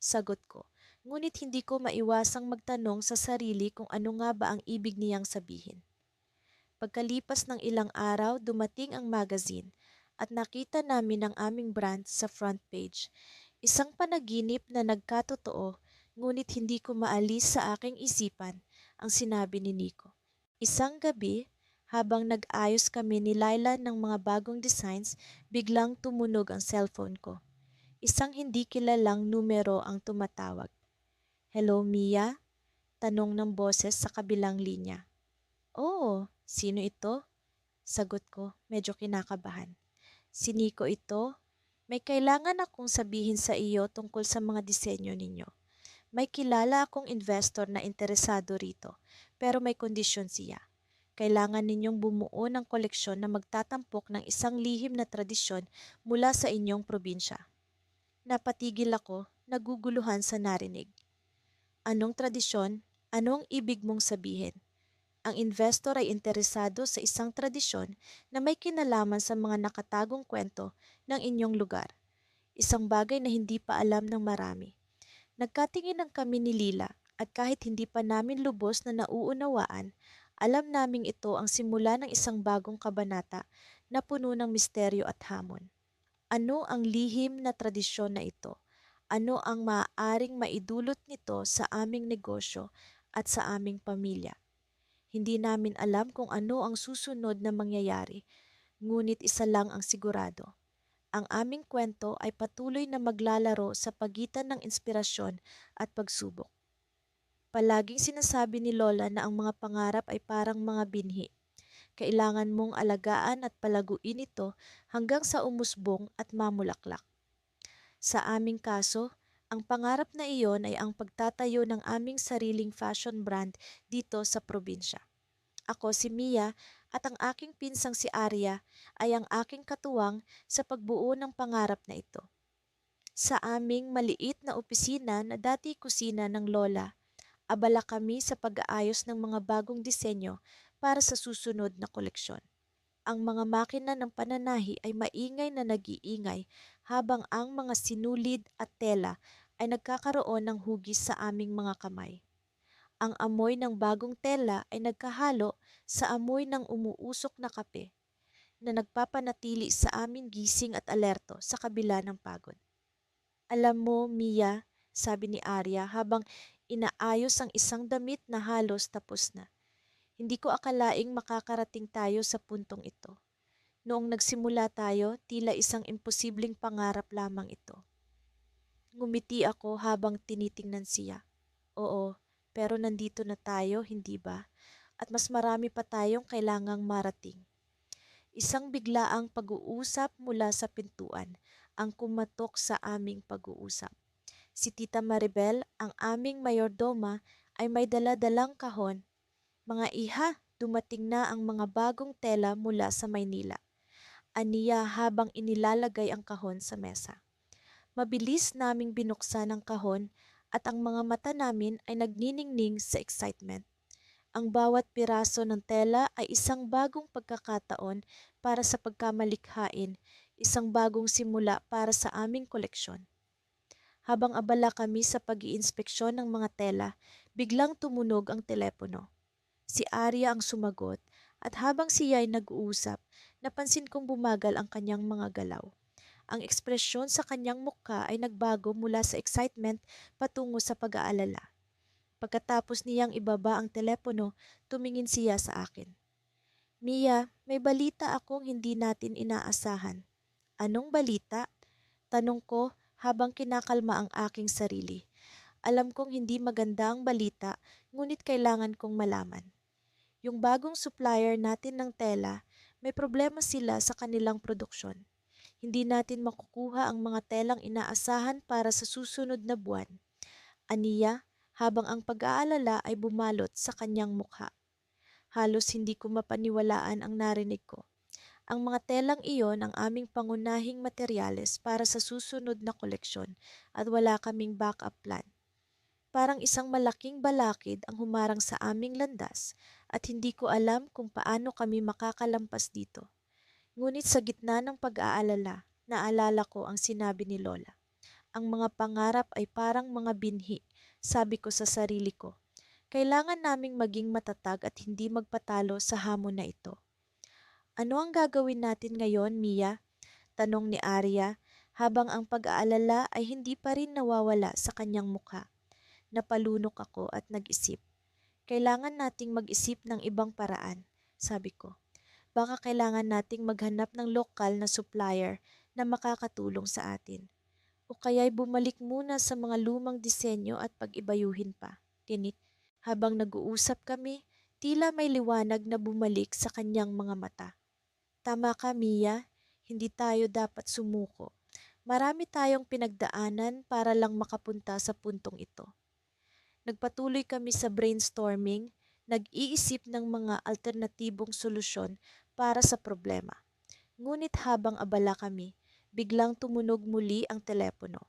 Sagot ko. Ngunit hindi ko maiwasang magtanong sa sarili kung ano nga ba ang ibig niyang sabihin. Pagkalipas ng ilang araw, dumating ang magazine at nakita namin ang aming brand sa front page. Isang panaginip na nagkatotoo, ngunit hindi ko maalis sa aking isipan ang sinabi ni Nico. Isang gabi, habang nag-ayos kami ni Laila ng mga bagong designs, biglang tumunog ang cellphone ko. Isang hindi kilalang numero ang tumatawag. Hello, Mia? Tanong ng boses sa kabilang linya. Oo, sino ito? Sagot ko, medyo kinakabahan. Si Nico ito. May kailangan akong sabihin sa iyo tungkol sa mga disenyo ninyo. May kilala akong investor na interesado rito, pero may kondisyon siya. Kailangan ninyong bumuo ng koleksyon na magtatampok ng isang lihim na tradisyon mula sa inyong probinsya. Napatigil ako, naguguluhan sa narinig. Anong tradisyon? Anong ibig mong sabihin? Ang investor ay interesado sa isang tradisyon na may kinalaman sa mga nakatagong kwento ng inyong lugar. Isang bagay na hindi pa alam ng marami. Nagkatinginan kami ni Lila at kahit hindi pa namin lubos na nauunawaan, alam naming ito ang simula ng isang bagong kabanata na puno ng misteryo at hamon. Ano ang lihim na tradisyon na ito? Ano ang maaaring maidulot nito sa aming negosyo at sa aming pamilya? Hindi namin alam kung ano ang susunod na mangyayari, ngunit isa lang ang sigurado. Ang aming kwento ay patuloy na maglalaro sa pagitan ng inspirasyon at pagsubok. Palaging sinasabi ni Lola na ang mga pangarap ay parang mga binhi. Kailangan mong alagaan at palaguin ito hanggang sa umusbong at mamulaklak. Sa aming kaso, ang pangarap na iyon ay ang pagtatayo ng aming sariling fashion brand dito sa probinsya. Ako si Mia at ang aking pinsang si Arya ay ang aking katuwang sa pagbuo ng pangarap na ito. Sa aming maliit na opisina na dati kusina ng lola, abala kami sa pag-aayos ng mga bagong disenyo para sa susunod na koleksyon. Ang mga makina ng pananahi ay maingay na nag-iingay habang ang mga sinulid at tela ay nagkakaroon ng hugis sa aming mga kamay. Ang amoy ng bagong tela ay nagkahalo sa amoy ng umuusok na kape na nagpapanatili sa amin gising at alerto sa kabila ng pagod. Alam mo, Mia, sabi ni Arya habang inaayos ang isang damit na halos tapos na. Hindi ko akalaing makakarating tayo sa puntong ito. Noong nagsimula tayo, tila isang imposibleng pangarap lamang ito. Ngumiti ako habang tinitingnan siya. Oo, pero nandito na tayo, hindi ba? At mas marami pa tayong kailangang marating. Isang biglaang pag-uusap mula sa pintuan ang kumatok sa aming pag-uusap. Si Tita Maribel, ang aming mayordoma, ay may dala-dalang kahon. Mga iha, dumating na ang mga bagong tela mula sa Maynila. Aniya habang inilalagay ang kahon sa mesa. Mabilis naming binuksan ang kahon at ang mga mata namin ay nagniningning sa excitement. Ang bawat piraso ng tela ay isang bagong pagkakataon para sa pagkamalikhain, isang bagong simula para sa aming koleksyon. Habang abala kami sa pag-iinspeksyon ng mga tela, biglang tumunog ang telepono. Si Arya ang sumagot at habang siya ay nag-uusap, napansin kong bumagal ang kanyang mga galaw. Ang ekspresyon sa kanyang mukha ay nagbago mula sa excitement patungo sa pag-aalala. Pagkatapos niyang ibaba ang telepono, tumingin siya sa akin. Mia, may balita akong hindi natin inaasahan. Anong balita? Tanong ko habang kinakalma ang aking sarili. Alam kong hindi maganda ang balita, ngunit kailangan kong malaman. Yung bagong supplier natin ng tela, may problema sila sa kanilang produksyon. Hindi natin makukuha ang mga telang inaasahan para sa susunod na buwan. Aniya, habang ang pag-aalala ay bumalot sa kanyang mukha. Halos hindi ko mapaniwalaan ang narinig ko. Ang mga telang iyon ang aming pangunahing materyales para sa susunod na koleksyon at wala kaming backup plan. Parang isang malaking balakid ang humarang sa aming landas at hindi ko alam kung paano kami makakalampas dito. Ngunit sa gitna ng pag-aalala, naalala ko ang sinabi ni Lola. Ang mga pangarap ay parang mga binhi, sabi ko sa sarili ko. Kailangan naming maging matatag at hindi magpatalo sa hamon na ito. Ano ang gagawin natin ngayon, Mia? Tanong ni Arya habang ang pag-aalala ay hindi pa rin nawawala sa kanyang mukha. Napalunok ako at nag-isip. Kailangan nating mag-isip ng ibang paraan, sabi ko. Baka kailangan nating maghanap ng lokal na supplier na makakatulong sa atin. O kaya'y bumalik muna sa mga lumang disenyo at pag-ibayuhin pa. Tinik, habang nag-uusap kami, tila may liwanag na bumalik sa kanyang mga mata. Tama ka, Mia. Hindi tayo dapat sumuko. Marami tayong pinagdaanan para lang makapunta sa puntong ito. Nagpatuloy kami sa brainstorming, nag-iisip ng mga alternatibong solusyon para sa problema. Ngunit habang abala kami, biglang tumunog muli ang telepono.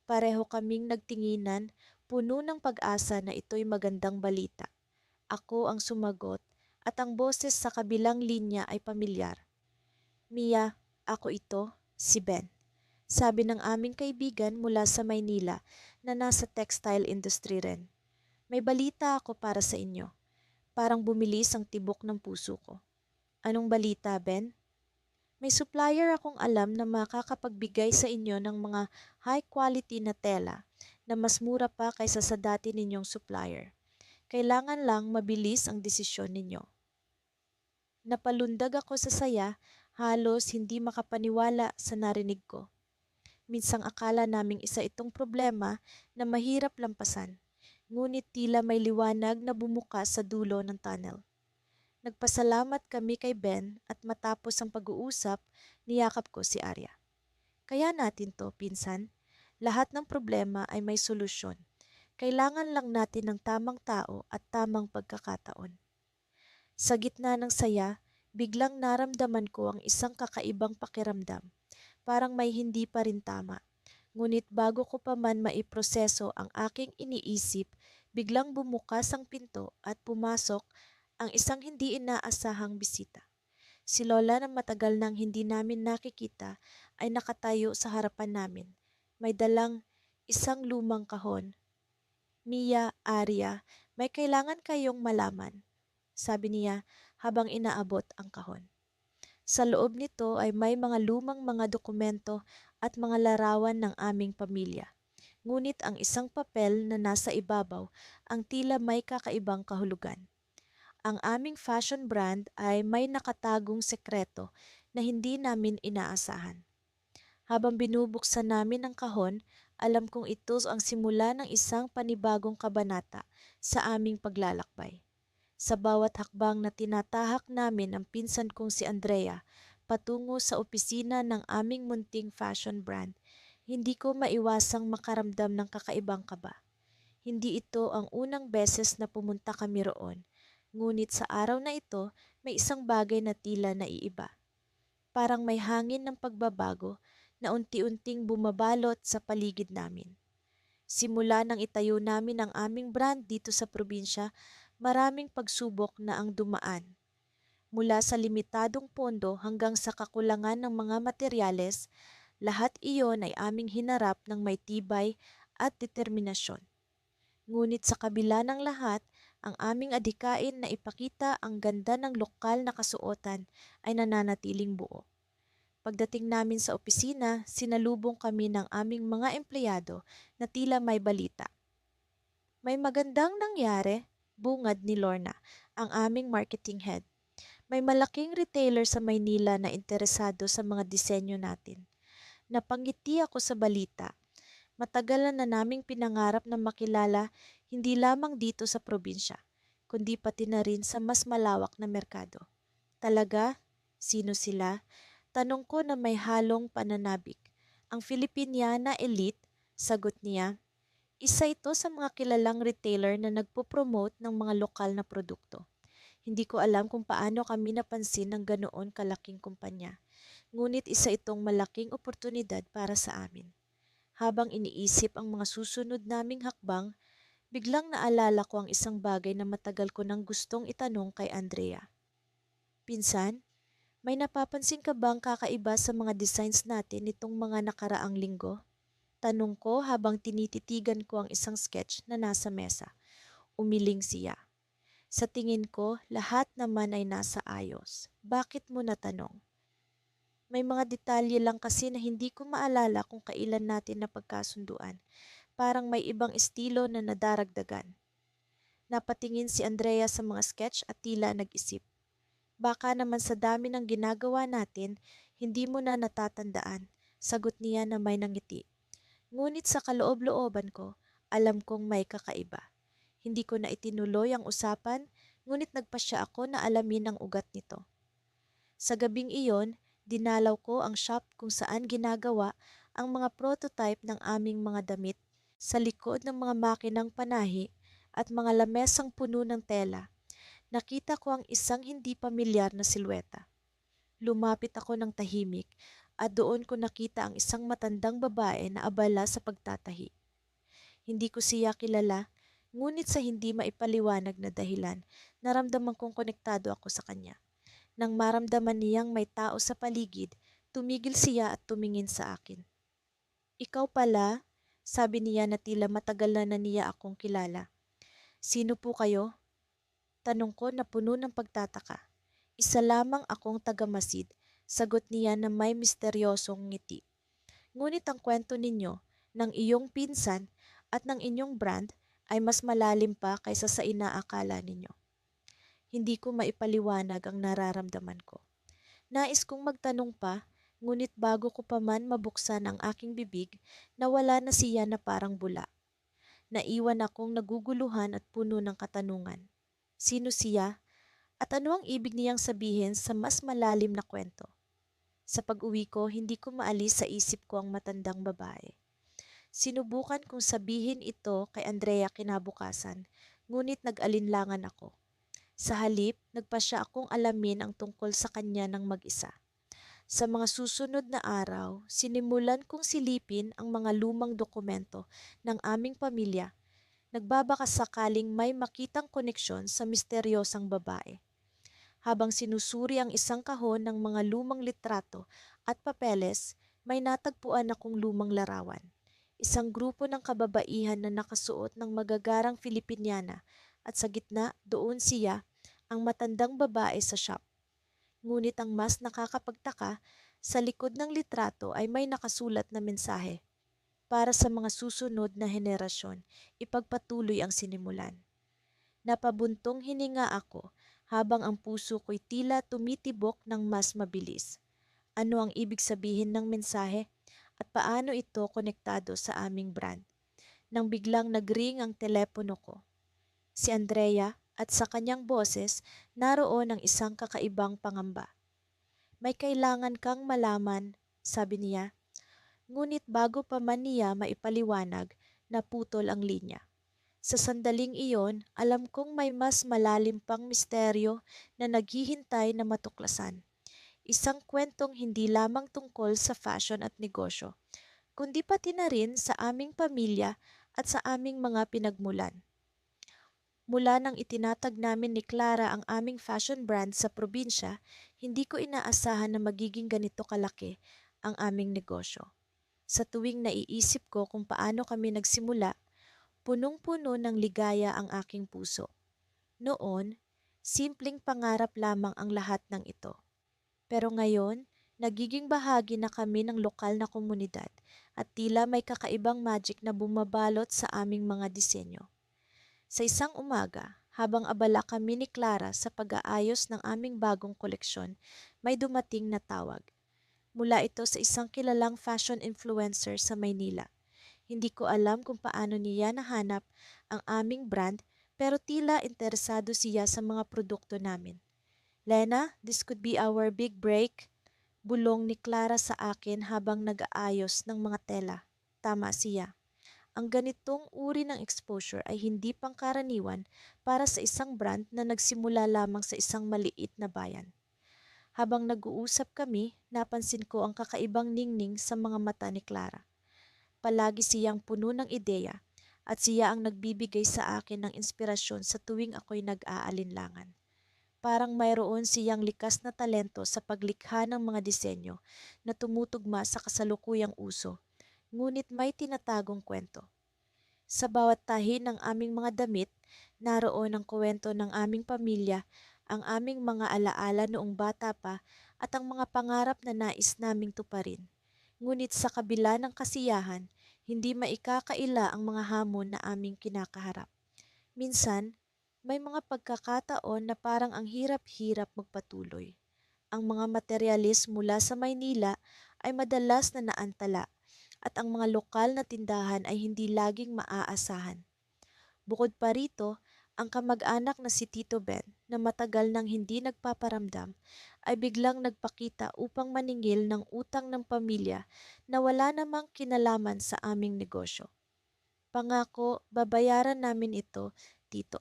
Pareho kaming nagtinginan, puno ng pag-asa na ito'y magandang balita. Ako ang sumagot at ang boses sa kabilang linya ay pamilyar. Mia, ako ito, si Ben. Sabi ng aming kaibigan mula sa Maynila na nasa textile industry rin. May balita ako para sa inyo. Parang bumilis ang tibok ng puso ko. Anong balita, Ben? May supplier akong alam na makakapagbigay sa inyo ng mga high quality na tela na mas mura pa kaysa sa dati ninyong supplier. Kailangan lang mabilis ang desisyon ninyo. Napalundag ako sa saya, halos hindi makapaniwala sa narinig ko. Minsang akala naming isa itong problema na mahirap lampasan, ngunit tila may liwanag na bumukas sa dulo ng tunnel. Nagpasalamat kami kay Ben at matapos ang pag-uusap, niyakap ko si Arya. Kaya natin to, pinsan. Lahat ng problema ay may solusyon. Kailangan lang natin ng tamang tao at tamang pagkakataon. Sa gitna ng saya, biglang naramdaman ko ang isang kakaibang pakiramdam. Parang may hindi pa rin tama. Ngunit bago ko pa man maiproseso ang aking iniisip, biglang bumukas ang pinto at pumasok ang isang hindi inaasahang bisita. Si Lola na matagal nang hindi namin nakikita ay nakatayo sa harapan namin. May dalang isang lumang kahon. Mia, Arya, may kailangan kayong malaman, sabi niya habang inaabot ang kahon. Sa loob nito ay may mga lumang mga dokumento at mga larawan ng aming pamilya. Ngunit ang isang papel na nasa ibabaw ang tila may kakaibang kahulugan. Ang aming fashion brand ay may nakatagong sekreto na hindi namin inaasahan. Habang binubuksan namin ang kahon, Alam kong ito ang simula ng isang panibagong kabanata sa aming paglalakbay. Sa bawat hakbang na tinatahak namin ang pinsan kong si Andrea patungo sa opisina ng aming munting fashion brand, hindi ko maiwasang makaramdam ng kakaibang kaba. Hindi ito ang unang beses na pumunta kami roon, ngunit sa araw na ito may isang bagay na tila naiiba. Parang may hangin ng pagbabago na unti-unting bumabalot sa paligid namin. Simula nang itayo namin ang aming brand dito sa probinsya, maraming pagsubok na ang dumaan. Mula sa limitadong pondo hanggang sa kakulangan ng mga materyales, lahat iyon ay aming hinarap ng may tibay at determinasyon. Ngunit sa kabila ng lahat, ang aming adhikain na ipakita ang ganda ng lokal na kasuotan ay nananatiling buo. Pagdating namin sa opisina, sinalubong kami ng aming mga empleyado na tila may balita. May magandang nangyari, bungad ni Lorna, ang aming marketing head. May malaking retailer sa Maynila na interesado sa mga disenyo natin. Napangiti ako sa balita. Matagal na naming pinangarap na makilala hindi lamang dito sa probinsya, kundi pati na rin sa mas malawak na merkado. Talaga? Sino sila? Tanong ko na may halong pananabik. Ang Filipiniana Elite, sagot niya. Isa ito sa mga kilalang retailer na nagpo-promote ng mga lokal na produkto. Hindi ko alam kung paano kami napansin ng ganoon kalaking kumpanya. Ngunit isa itong malaking oportunidad para sa amin. Habang iniisip ang mga susunod naming hakbang, biglang naalala ko ang isang bagay na matagal ko nang gustong itanong kay Andrea. Pinsan, may napapansin ka bang kakaiba sa mga designs natin nitong mga nakaraang linggo? Tanong ko habang tinititigan ko ang isang sketch na nasa mesa. Umiling siya. Sa tingin ko, lahat naman ay nasa ayos. Bakit mo natanong? May mga detalye lang kasi na hindi ko maalala kung kailan natin napagkasunduan. Parang may ibang estilo na nadaragdagan. Napatingin si Andrea sa mga sketch at tila nag-isip. Baka naman sa dami ng ginagawa natin, hindi mo na natatandaan. Sagot niya na may nangiti. Ngunit sa kaloob-looban ko, alam kong may kakaiba. Hindi ko na itinuloy ang usapan, ngunit nagpasya ako na alamin ang ugat nito. Sa gabing iyon, dinalaw ko ang shop kung saan ginagawa ang mga prototype ng aming mga damit sa likod ng mga makinang panahi at mga lamesang puno ng tela. Nakita ko ang isang hindi pamilyar na silweta. Lumapit ako ng tahimik at doon ko nakita ang isang matandang babae na abala sa pagtatahi. Hindi ko siya kilala, ngunit sa hindi maipaliwanag na dahilan, naramdaman kong konektado ako sa kanya. Nang maramdaman niyang may tao sa paligid, tumigil siya at tumingin sa akin. Ikaw pala, sabi niya na tila matagal na niya akong kilala. Sino po kayo? Tanong ko na puno ng pagtataka. Isa lamang akong tagamasid, sagot niya na may misteryosong ngiti. Ngunit ang kwento ninyo, ng iyong pinsan at ng inyong brand ay mas malalim pa kaysa sa inaakala ninyo. Hindi ko maipaliwanag ang nararamdaman ko. Nais kong magtanong pa, ngunit bago ko pa man mabuksan ang aking bibig, nawala na siya na parang bula. Naiwan akong naguguluhan at puno ng katanungan. Sino siya? At ano ang ibig niyang sabihin sa mas malalim na kwento? Sa pag-uwi ko, hindi ko maalis sa isip ko ang matandang babae. Sinubukan kong sabihin ito kay Andrea kinabukasan, ngunit nag-alinlangan ako. Sa halip, nagpasya akong alamin ang tungkol sa kanya ng mag-isa. Sa mga susunod na araw, sinimulan kong silipin ang mga lumang dokumento ng aming pamilya. Nagbabaka sakaling may makitang koneksyon sa misteryosang babae. Habang sinusuri ang isang kahon ng mga lumang litrato at papeles, may natagpuan akong lumang larawan. Isang grupo ng kababaihan na nakasuot ng magagarang Filipiniana at sa gitna doon siya, ang matandang babae sa shop. Ngunit ang mas nakakapagtaka, sa likod ng litrato ay may nakasulat na mensahe. Para sa mga susunod na henerasyon, ipagpatuloy ang sinimulan. Napabuntong hininga ako habang ang puso ko'y tila tumitibok ng mas mabilis. Ano ang ibig sabihin ng mensahe? at paano ito konektado sa aming brand. Nang biglang nagring ang telepono ko, si Andrea at sa kanyang boses naroon ang isang kakaibang pangamba. May kailangan kang malaman, sabi niya, ngunit bago pa man niya maipaliwanag, naputol ang linya. Sa sandaling iyon, alam kong may mas malalim pang misteryo na naghihintay na matuklasan. Isang kwentong hindi lamang tungkol sa fashion at negosyo, kundi pati na rin sa aming pamilya at sa aming mga pinagmulan. Mula nang itinatag namin ni Clara ang aming fashion brand sa probinsya, hindi ko inaasahan na magiging ganito kalaki ang aming negosyo. Sa tuwing naiisip ko kung paano kami nagsimula, punong-puno ng ligaya ang aking puso. Noon, simpleng pangarap lamang ang lahat ng ito. Pero ngayon, nagiging bahagi na kami ng lokal na komunidad at tila may kakaibang magic na bumabalot sa aming mga disenyo. Sa isang umaga, habang abala kami ni Clara sa pag-aayos ng aming bagong koleksyon, may dumating na tawag. Mula ito sa isang kilalang fashion influencer sa Maynila. Hindi ko alam kung paano niya nahanap ang aming brand, pero tila interesado siya sa mga produkto namin. Lena, this could be our big break. Bulong ni Clara sa akin habang nag-aayos ng mga tela. Tama siya. Ang ganitong uri ng exposure ay hindi pangkaraniwan para sa isang brand na nagsimula lamang sa isang maliit na bayan. Habang nag-uusap kami, napansin ko ang kakaibang ningning sa mga mata ni Clara. Palagi siyang puno ng ideya at siya ang nagbibigay sa akin ng inspirasyon sa tuwing ako'y nag-aalinlangan. Parang mayroon siyang likas na talento sa paglikha ng mga disenyo na tumutugma sa kasalukuyang uso, ngunit may tinatagong kwento. Sa bawat tahi ng aming mga damit, naroon ang kwento ng aming pamilya, ang aming mga alaala noong bata pa at ang mga pangarap na nais naming tuparin. Ngunit sa kabila ng kasiyahan, hindi maikakaila ang mga hamon na aming kinakaharap. Minsan, may mga pagkakataon na parang ang hirap-hirap magpatuloy. Ang mga materyales mula sa Maynila ay madalas na naantala at ang mga lokal na tindahan ay hindi laging maaasahan. Bukod pa rito, ang kamag-anak na si Tito Ben na matagal nang hindi nagpaparamdam ay biglang nagpakita upang maningil ng utang ng pamilya na wala namang kinalaman sa aming negosyo. Pangako, babayaran namin ito, Tito.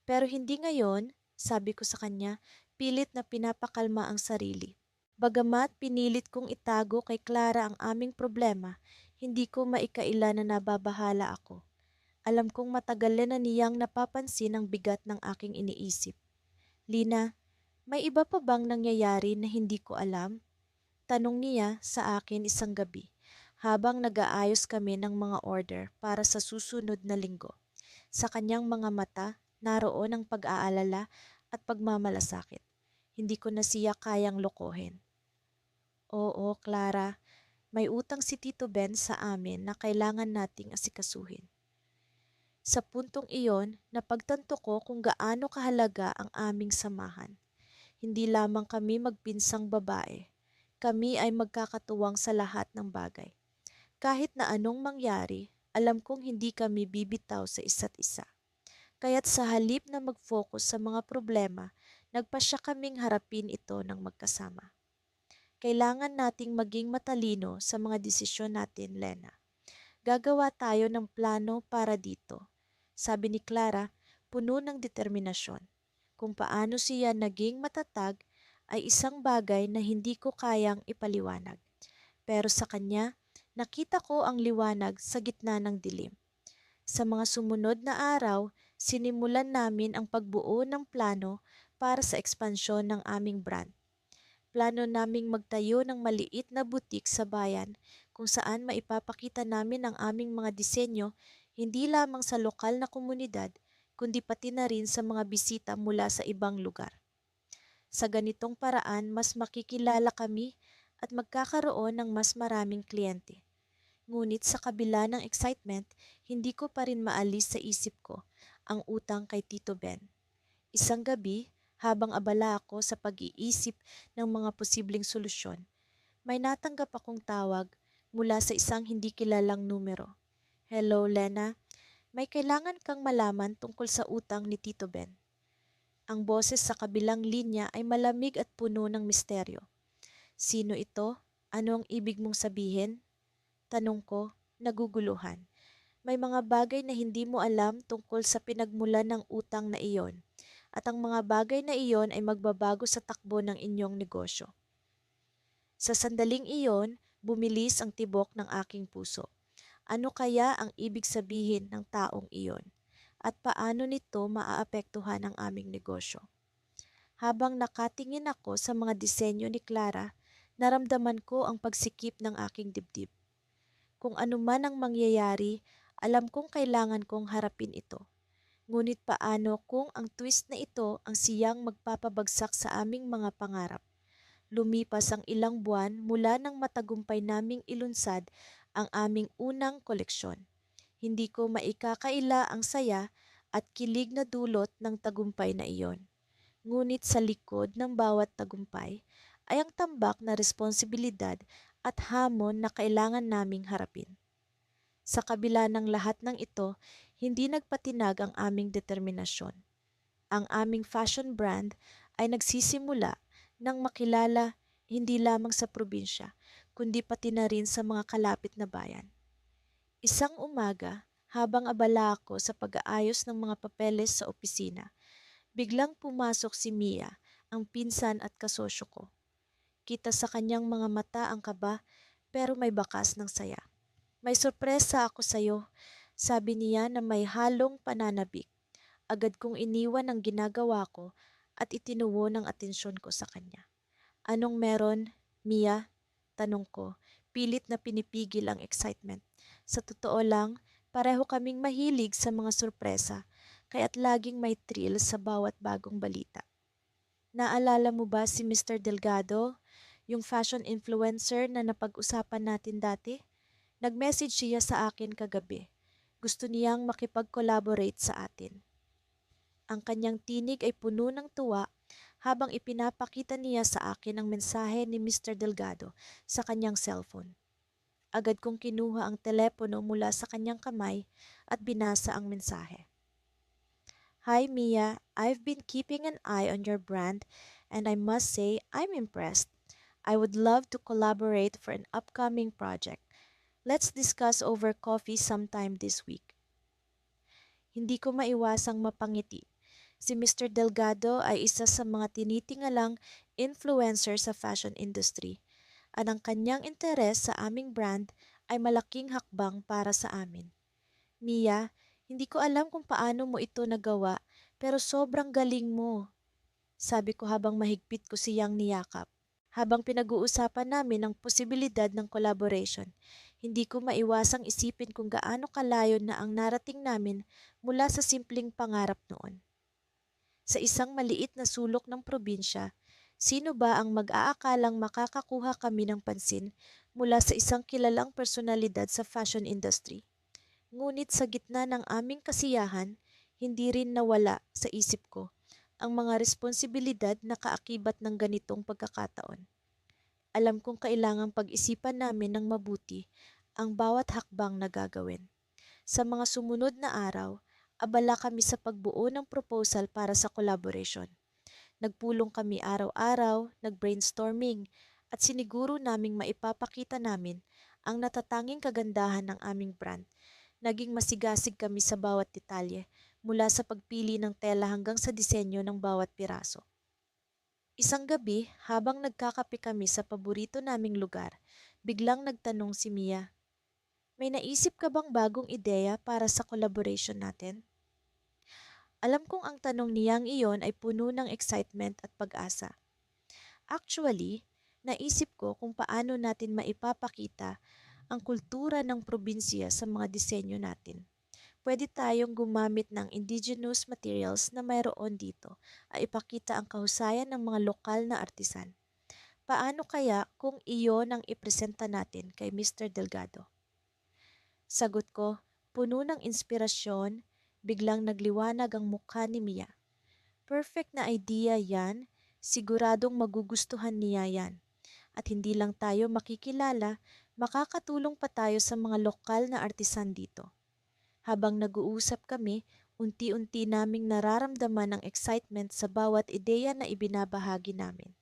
Pero hindi ngayon, sabi ko sa kanya, pilit na pinapakalma ang sarili. Bagamat pinilit kong itago kay Clara ang aming problema, hindi ko maikaila na nababahala ako. Alam kong matagal na niyang napapansin ang bigat ng aking iniisip. Lina, may iba pa bang nangyayari na hindi ko alam? Tanong niya sa akin isang gabi habang nag-aayos kami ng mga order para sa susunod na linggo. Sa kanyang mga mata, naroon ang pag-aalala at pagmamalasakit. Hindi ko na siya kayang lokohin. Oo, Clara, may utang si Tito Ben sa amin na kailangan nating asikasuhin. Sa puntong iyon, napagtanto ko kung gaano kahalaga ang aming samahan. Hindi lamang kami magpinsang babae. Kami ay magkakatuwang sa lahat ng bagay. Kahit na anong mangyari, alam kong hindi kami bibitaw sa isa't isa. Kaya't sa halip na mag-focus sa mga problema, nagpasya kaming harapin ito ng magkasama. Kailangan nating maging matalino sa mga desisyon natin, Lena. Gagawa tayo ng plano para dito. Sabi ni Clara, puno ng determinasyon. Kung paano siya naging matatag ay isang bagay na hindi ko kayang ipaliwanag. Pero sa kanya, nakita ko ang liwanag sa gitna ng dilim. Sa mga sumunod na araw, sinimulan namin ang pagbuo ng plano para sa ekspansyon ng aming brand. Plano naming magtayo ng maliit na butik sa bayan kung saan maipapakita namin ang aming mga disenyo hindi lamang sa lokal na komunidad kundi pati na rin sa mga bisita mula sa ibang lugar. Sa ganitong paraan, mas makikilala kami at magkakaroon ng mas maraming kliyente. Ngunit sa kabila ng excitement, hindi ko pa rin maalis sa isip ko ang utang kay Tito Ben. Isang gabi, habang abala ako sa pag-iisip ng mga posibleng solusyon, may natanggap akong tawag mula sa isang hindi kilalang numero. Hello, Lena. May kailangan kang malaman tungkol sa utang ni Tito Ben. Ang boses sa kabilang linya ay malamig at puno ng misteryo. Sino ito? Ano ang ibig mong sabihin? Tanong ko, naguguluhan. May mga bagay na hindi mo alam tungkol sa pinagmulan ng utang na iyon, at ang mga bagay na iyon ay magbabago sa takbo ng inyong negosyo. Sa sandaling iyon, bumilis ang tibok ng aking puso. Ano kaya ang ibig sabihin ng taong iyon? At paano nito maaapektuhan ang aming negosyo? Habang nakatingin ako sa mga disenyo ni Clara, naramdaman ko ang pagsikip ng aking dibdib. Kung ano man ang mangyayari, alam kong kailangan kong harapin ito. Ngunit paano kung ang twist na ito ang siyang magpapabagsak sa aming mga pangarap? Lumipas ang ilang buwan mula nang matagumpay naming ilunsad ang aming unang koleksyon. Hindi ko maikakaila ang saya at kilig na dulot ng tagumpay na iyon. Ngunit sa likod ng bawat tagumpay ay ang tambak na responsibilidad at hamon na kailangan naming harapin. Sa kabila ng lahat ng ito, hindi nagpatinag ang aming determinasyon. Ang aming fashion brand ay nagsisimula nang makilala hindi lamang sa probinsya, kundi pati na rin sa mga kalapit na bayan. Isang umaga, habang abala ako sa pag-aayos ng mga papeles sa opisina, biglang pumasok si Mia, ang pinsan at kasosyo ko. Kita sa kanyang mga mata ang kaba, pero may bakas ng saya. May sorpresa ako sa'yo, sabi niya na may halong pananabik. Agad kong iniwan ang ginagawa ko at itinuo ng atensyon ko sa kanya. Anong meron, Mia? Tanong ko, pilit na pinipigil ang excitement. Sa totoo lang, pareho kaming mahilig sa mga sorpresa, kaya't laging may thrill sa bawat bagong balita. Naalala mo ba si Mr. Delgado, yung fashion influencer na napag-usapan natin dati? Nag-message siya sa akin kagabi. Gusto niyang makipag-collaborate sa atin. Ang kanyang tinig ay puno ng tuwa habang ipinapakita niya sa akin ang mensahe ni Mr. Delgado sa kanyang cellphone. Agad kong kinuha ang telepono mula sa kanyang kamay at binasa ang mensahe. Hi Mia, I've been keeping an eye on your brand and I must say I'm impressed. I would love to collaborate for an upcoming project. Let's discuss over coffee sometime this week. Hindi ko maiwasang mapangiti. Si Mr. Delgado ay isa sa mga tinitingalang influencer sa fashion industry at ang kanyang interes sa aming brand ay malaking hakbang para sa amin. Mia, hindi ko alam kung paano mo ito nagawa pero sobrang galing mo, sabi ko habang mahigpit ko siyang niyakap. Habang pinag-uusapan namin ang posibilidad ng collaboration, hindi ko maiwasang isipin kung gaano kalayo na ang narating namin mula sa simpleng pangarap noon. Sa isang maliit na sulok ng probinsya, sino ba ang mag-aakalang makakakuha kami ng pansin mula sa isang kilalang personalidad sa fashion industry? Ngunit sa gitna ng aming kasiyahan, hindi rin nawala sa isip ko ang mga responsibilidad na kaakibat ng ganitong pagkakataon. Alam kong kailangang pag-isipan namin ng mabuti ang bawat hakbang na gagawin. Sa mga sumunod na araw, abala kami sa pagbuo ng proposal para sa collaboration. Nagpulong kami araw-araw, nag-brainstorming, at siniguro naming maipapakita namin ang natatanging kagandahan ng aming brand. Naging masigasig kami sa bawat detalye, mula sa pagpili ng tela hanggang sa disenyo ng bawat piraso. Isang gabi, habang nagkakape kami sa paborito naming lugar, biglang nagtanong si Mia, may naisip ka bang bagong ideya para sa collaboration natin? Alam kong ang tanong niyang iyon ay puno ng excitement at pag-asa. Actually, naisip ko kung paano natin maipapakita ang kultura ng probinsya sa mga disenyo natin. Pwede tayong gumamit ng indigenous materials na mayroon dito at ipakita ang kahusayan ng mga lokal na artisan. Paano kaya kung iyon ang ipresenta natin kay Mr. Delgado? Sagot ko, puno ng inspirasyon, biglang nagliwanag ang mukha ni Mia. Perfect na idea yan, siguradong magugustuhan niya yan. At hindi lang tayo makikilala, Makakatulong pa tayo sa mga lokal na artisan dito. Habang nag-uusap kami, unti-unti naming nararamdaman ang excitement sa bawat ideya na ibinabahagi namin.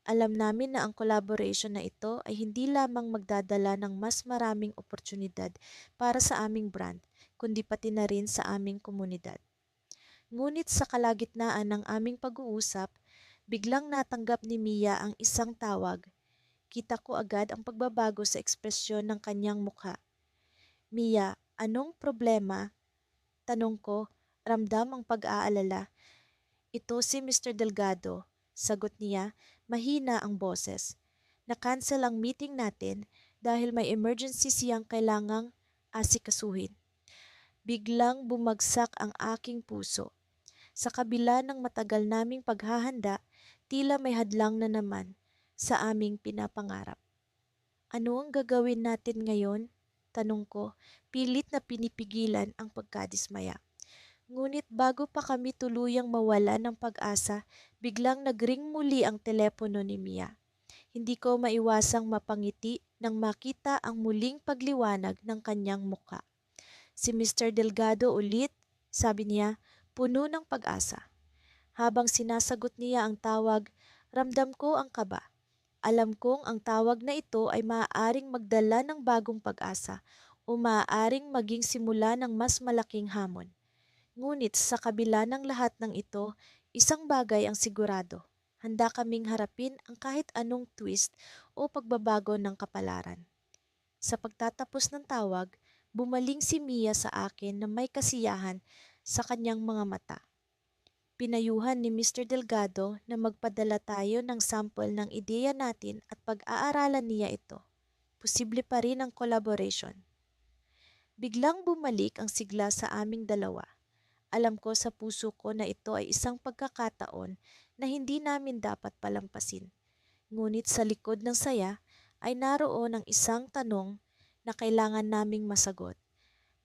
Alam namin na ang collaboration na ito ay hindi lamang magdadala ng mas maraming oportunidad para sa aming brand, kundi pati na rin sa aming komunidad. Ngunit sa kalagitnaan ng aming pag-uusap, biglang natanggap ni Mia ang isang tawag. Kita ko agad ang pagbabago sa ekspresyon ng kanyang mukha. Mia, anong problema? Tanong ko, ramdam ang pag-aalala. Ito si Mr. Delgado. Sagot niya, mahina ang boses. Na-cancel ang meeting natin dahil may emergency siyang kailangang asikasuhin. Biglang bumagsak ang aking puso. Sa kabila ng matagal naming paghahanda, tila may hadlang na naman sa aming pinapangarap. Ano ang gagawin natin ngayon? Tanong ko, pilit na pinipigilan ang pagkadismaya. Ngunit bago pa kami tuluyang mawala ng pag-asa, biglang nagring muli ang telepono ni Mia. Hindi ko maiwasang mapangiti nang makita ang muling pagliwanag ng kanyang muka. Si Mr. Delgado ulit, sabi niya, puno ng pag-asa. Habang sinasagot niya ang tawag, ramdam ko ang kaba. Alam kong ang tawag na ito ay maaaring magdala ng bagong pag-asa o maaaring maging simula ng mas malaking hamon. Ngunit sa kabila ng lahat ng ito, isang bagay ang sigurado. Handa kaming harapin ang kahit anong twist o pagbabago ng kapalaran. Sa pagtatapos ng tawag, bumaling si Mia sa akin na may kasiyahan sa kanyang mga mata. Pinayuhan ni Mr. Delgado na magpadala tayo ng sample ng ideya natin at pag-aaralan niya ito. Posible pa rin ang collaboration. Biglang bumalik ang sigla sa aming dalawa. Alam ko sa puso ko na ito ay isang pagkakataon na hindi namin dapat palampasin. Ngunit sa likod ng saya ay naroon ang isang tanong na kailangan naming masagot.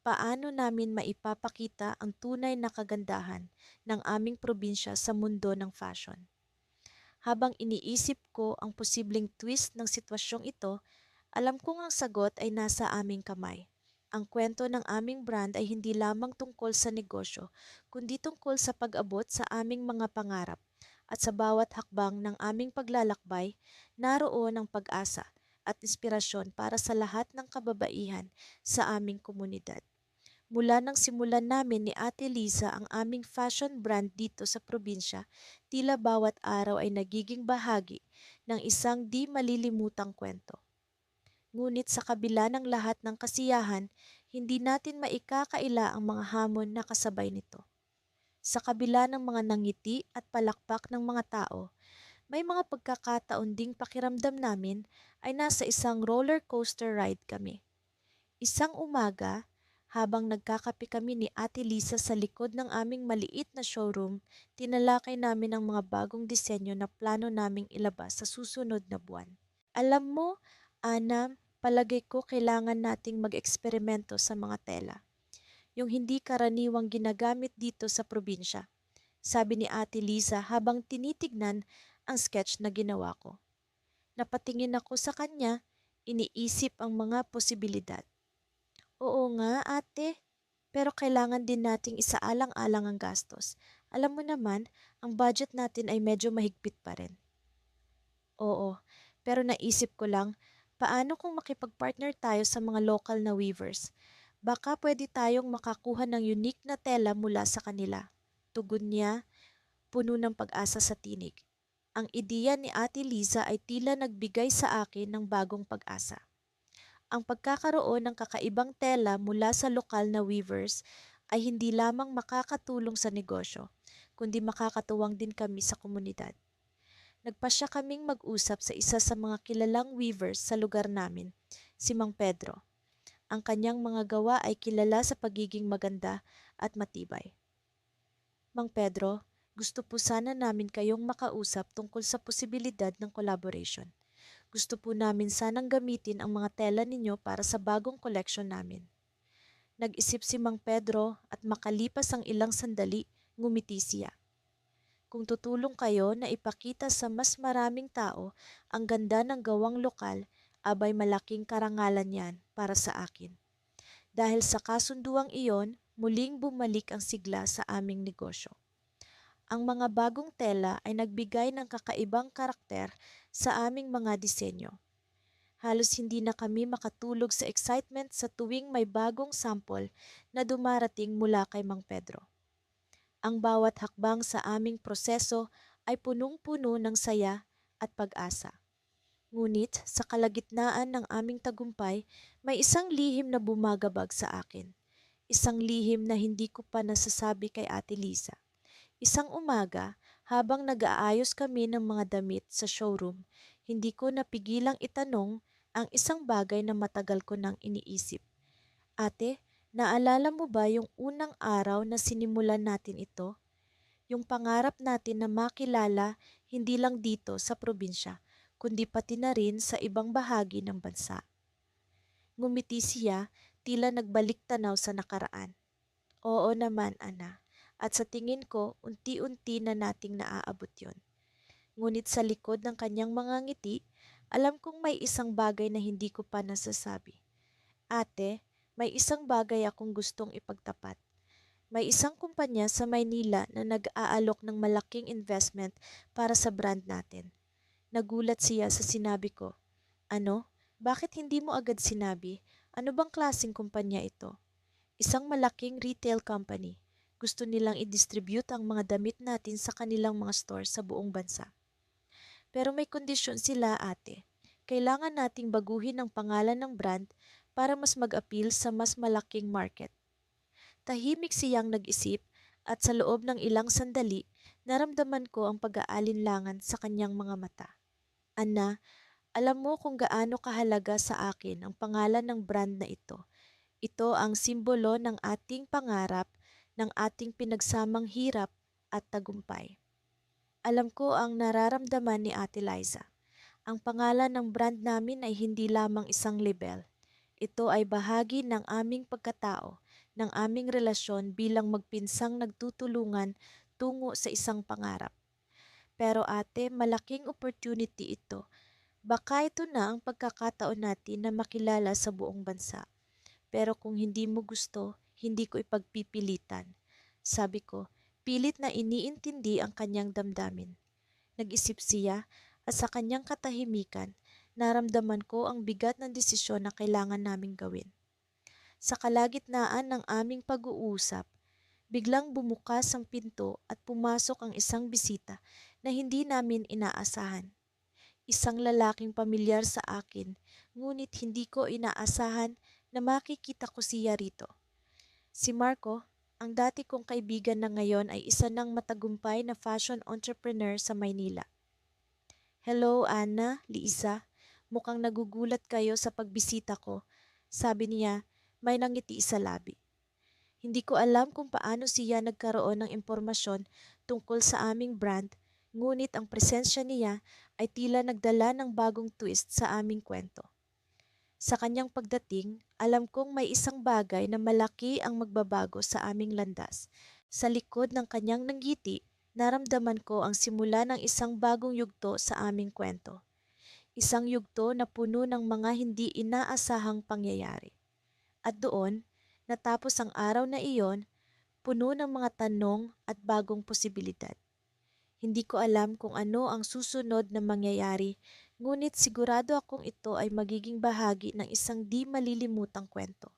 Paano namin maipapakita ang tunay na kagandahan ng aming probinsya sa mundo ng fashion? Habang iniisip ko ang posibleng twist ng sitwasyong ito, alam kong ang sagot ay nasa aming kamay. Ang kwento ng aming brand ay hindi lamang tungkol sa negosyo, kundi tungkol sa pag-abot sa aming mga pangarap. At sa bawat hakbang ng aming paglalakbay, naroon ang pag-asa at inspirasyon para sa lahat ng kababaihan sa aming komunidad. Mula nang simulan namin ni Ate Liza ang aming fashion brand dito sa probinsya, tila bawat araw ay nagiging bahagi ng isang di malilimutang kwento. Ngunit sa kabila ng lahat ng kasiyahan, hindi natin maikakaila ang mga hamon na kasabay nito. Sa kabila ng mga nangiti at palakpak ng mga tao, may mga pagkakataon ding pakiramdam namin ay nasa isang roller coaster ride kami. Isang umaga, habang nagkakape kami ni Ate Lisa sa likod ng aming maliit na showroom, tinalakay namin ang mga bagong disenyo na plano naming ilabas sa susunod na buwan. Alam mo, Ana, palagay ko kailangan nating mag-eksperimento sa mga tela. Yung hindi karaniwang ginagamit dito sa probinsya, sabi ni Ate Lisa habang tinitignan ang sketch na ginawa ko. Napatingin ako sa kanya, iniisip ang mga posibilidad. Oo nga, ate. Pero kailangan din nating isaalang-alang ang gastos. Alam mo naman, ang budget natin ay medyo mahigpit pa rin. Oo, pero naisip ko lang, paano kung makipag-partner tayo sa mga local na weavers? Baka pwede tayong makakuha ng unique na tela mula sa kanila. Tugon niya, puno ng pag-asa sa tinig. Ang ideya ni Ate Liza ay tila nagbigay sa akin ng bagong pag-asa. Ang pagkakaroon ng kakaibang tela mula sa lokal na weavers ay hindi lamang makakatulong sa negosyo, kundi makakatuwang din kami sa komunidad. Nagpasya kaming mag-usap sa isa sa mga kilalang weavers sa lugar namin, si Mang Pedro. Ang kanyang mga gawa ay kilala sa pagiging maganda at matibay. Mang Pedro, gusto po sana namin kayong makausap tungkol sa posibilidad ng collaboration. Gusto po namin sanang gamitin ang mga tela ninyo para sa bagong collection namin. Nag-isip si Mang Pedro at makalipas ang ilang sandali, ngumiti siya. Kung tutulong kayo na ipakita sa mas maraming tao ang ganda ng gawang lokal, abay malaking karangalan yan para sa akin. Dahil sa kasunduang iyon, muling bumalik ang sigla sa aming negosyo. Ang mga bagong tela ay nagbigay ng kakaibang karakter sa aming mga disenyo. Halos hindi na kami makatulog sa excitement sa tuwing may bagong sample na dumarating mula kay Mang Pedro. Ang bawat hakbang sa aming proseso ay punong-puno ng saya at pag-asa. Ngunit sa kalagitnaan ng aming tagumpay, may isang lihim na bumagabag sa akin. Isang lihim na hindi ko pa nasasabi kay Ate Lisa. Isang umaga, habang nag-aayos kami ng mga damit sa showroom, hindi ko napigilang itanong ang isang bagay na matagal ko nang iniisip. Ate, naalala mo ba yung unang araw na sinimulan natin ito? Yung pangarap natin na makilala hindi lang dito sa probinsya, kundi pati na rin sa ibang bahagi ng bansa. Ngumiti siya, tila nagbalik tanaw sa nakaraan. Oo naman, Ana. At sa tingin ko, unti-unti na nating naaabot yon. Ngunit sa likod ng kanyang mga ngiti, alam kong may isang bagay na hindi ko pa nasasabi. Ate, may isang bagay akong gustong ipagtapat. May isang kumpanya sa Maynila na nag-aalok ng malaking investment para sa brand natin. Nagulat siya sa sinabi ko. Ano? Bakit hindi mo agad sinabi? Ano bang klaseng kumpanya ito? Isang malaking retail company. Gusto nilang i-distribute ang mga damit natin sa kanilang mga store sa buong bansa. Pero may kondisyon sila, ate. Kailangan nating baguhin ang pangalan ng brand para mas mag-appeal sa mas malaking market. Tahimik siyang nag-isip at sa loob ng ilang sandali, naramdaman ko ang pag-aalinlangan sa kanyang mga mata. Ana, alam mo kung gaano kahalaga sa akin ang pangalan ng brand na ito. Ito ang simbolo ng ating pangarap, ng ating pinagsamang hirap at tagumpay. Alam ko ang nararamdaman ni Ate Liza. Ang pangalan ng brand namin ay hindi lamang isang label. Ito ay bahagi ng aming pagkatao, ng aming relasyon bilang magpinsang nagtutulungan tungo sa isang pangarap. Pero ate, malaking opportunity ito. Baka ito na ang pagkakataon natin na makilala sa buong bansa. Pero kung hindi mo gusto, hindi ko ipagpipilitan. Sabi ko, pilit na iniintindi ang kanyang damdamin. Nag-isip siya at sa kanyang katahimikan, naramdaman ko ang bigat ng desisyon na kailangan naming gawin. Sa kalagitnaan ng aming pag-uusap, biglang bumukas ang pinto at pumasok ang isang bisita na hindi namin inaasahan. Isang lalaking pamilyar sa akin, ngunit hindi ko inaasahan na makikita ko siya rito. Si Marco, ang dati kong kaibigan na ngayon ay isa ng matagumpay na fashion entrepreneur sa Maynila. Hello, Anna, Liisa. Mukhang nagugulat kayo sa pagbisita ko. Sabi niya, may nangiti sa labi. Hindi ko alam kung paano siya nagkaroon ng impormasyon tungkol sa aming brand, ngunit ang presensya niya ay tila nagdala ng bagong twist sa aming kwento. Sa kanyang pagdating, alam kong may isang bagay na malaki ang magbabago sa aming landas. Sa likod ng kanyang nanggiti, naramdaman ko ang simula ng isang bagong yugto sa aming kwento. Isang yugto na puno ng mga hindi inaasahang pangyayari. At doon, natapos ang araw na iyon, puno ng mga tanong at bagong posibilidad. Hindi ko alam kung ano ang susunod na mangyayari, ngunit sigurado akong ito ay magiging bahagi ng isang di malilimutang kwento.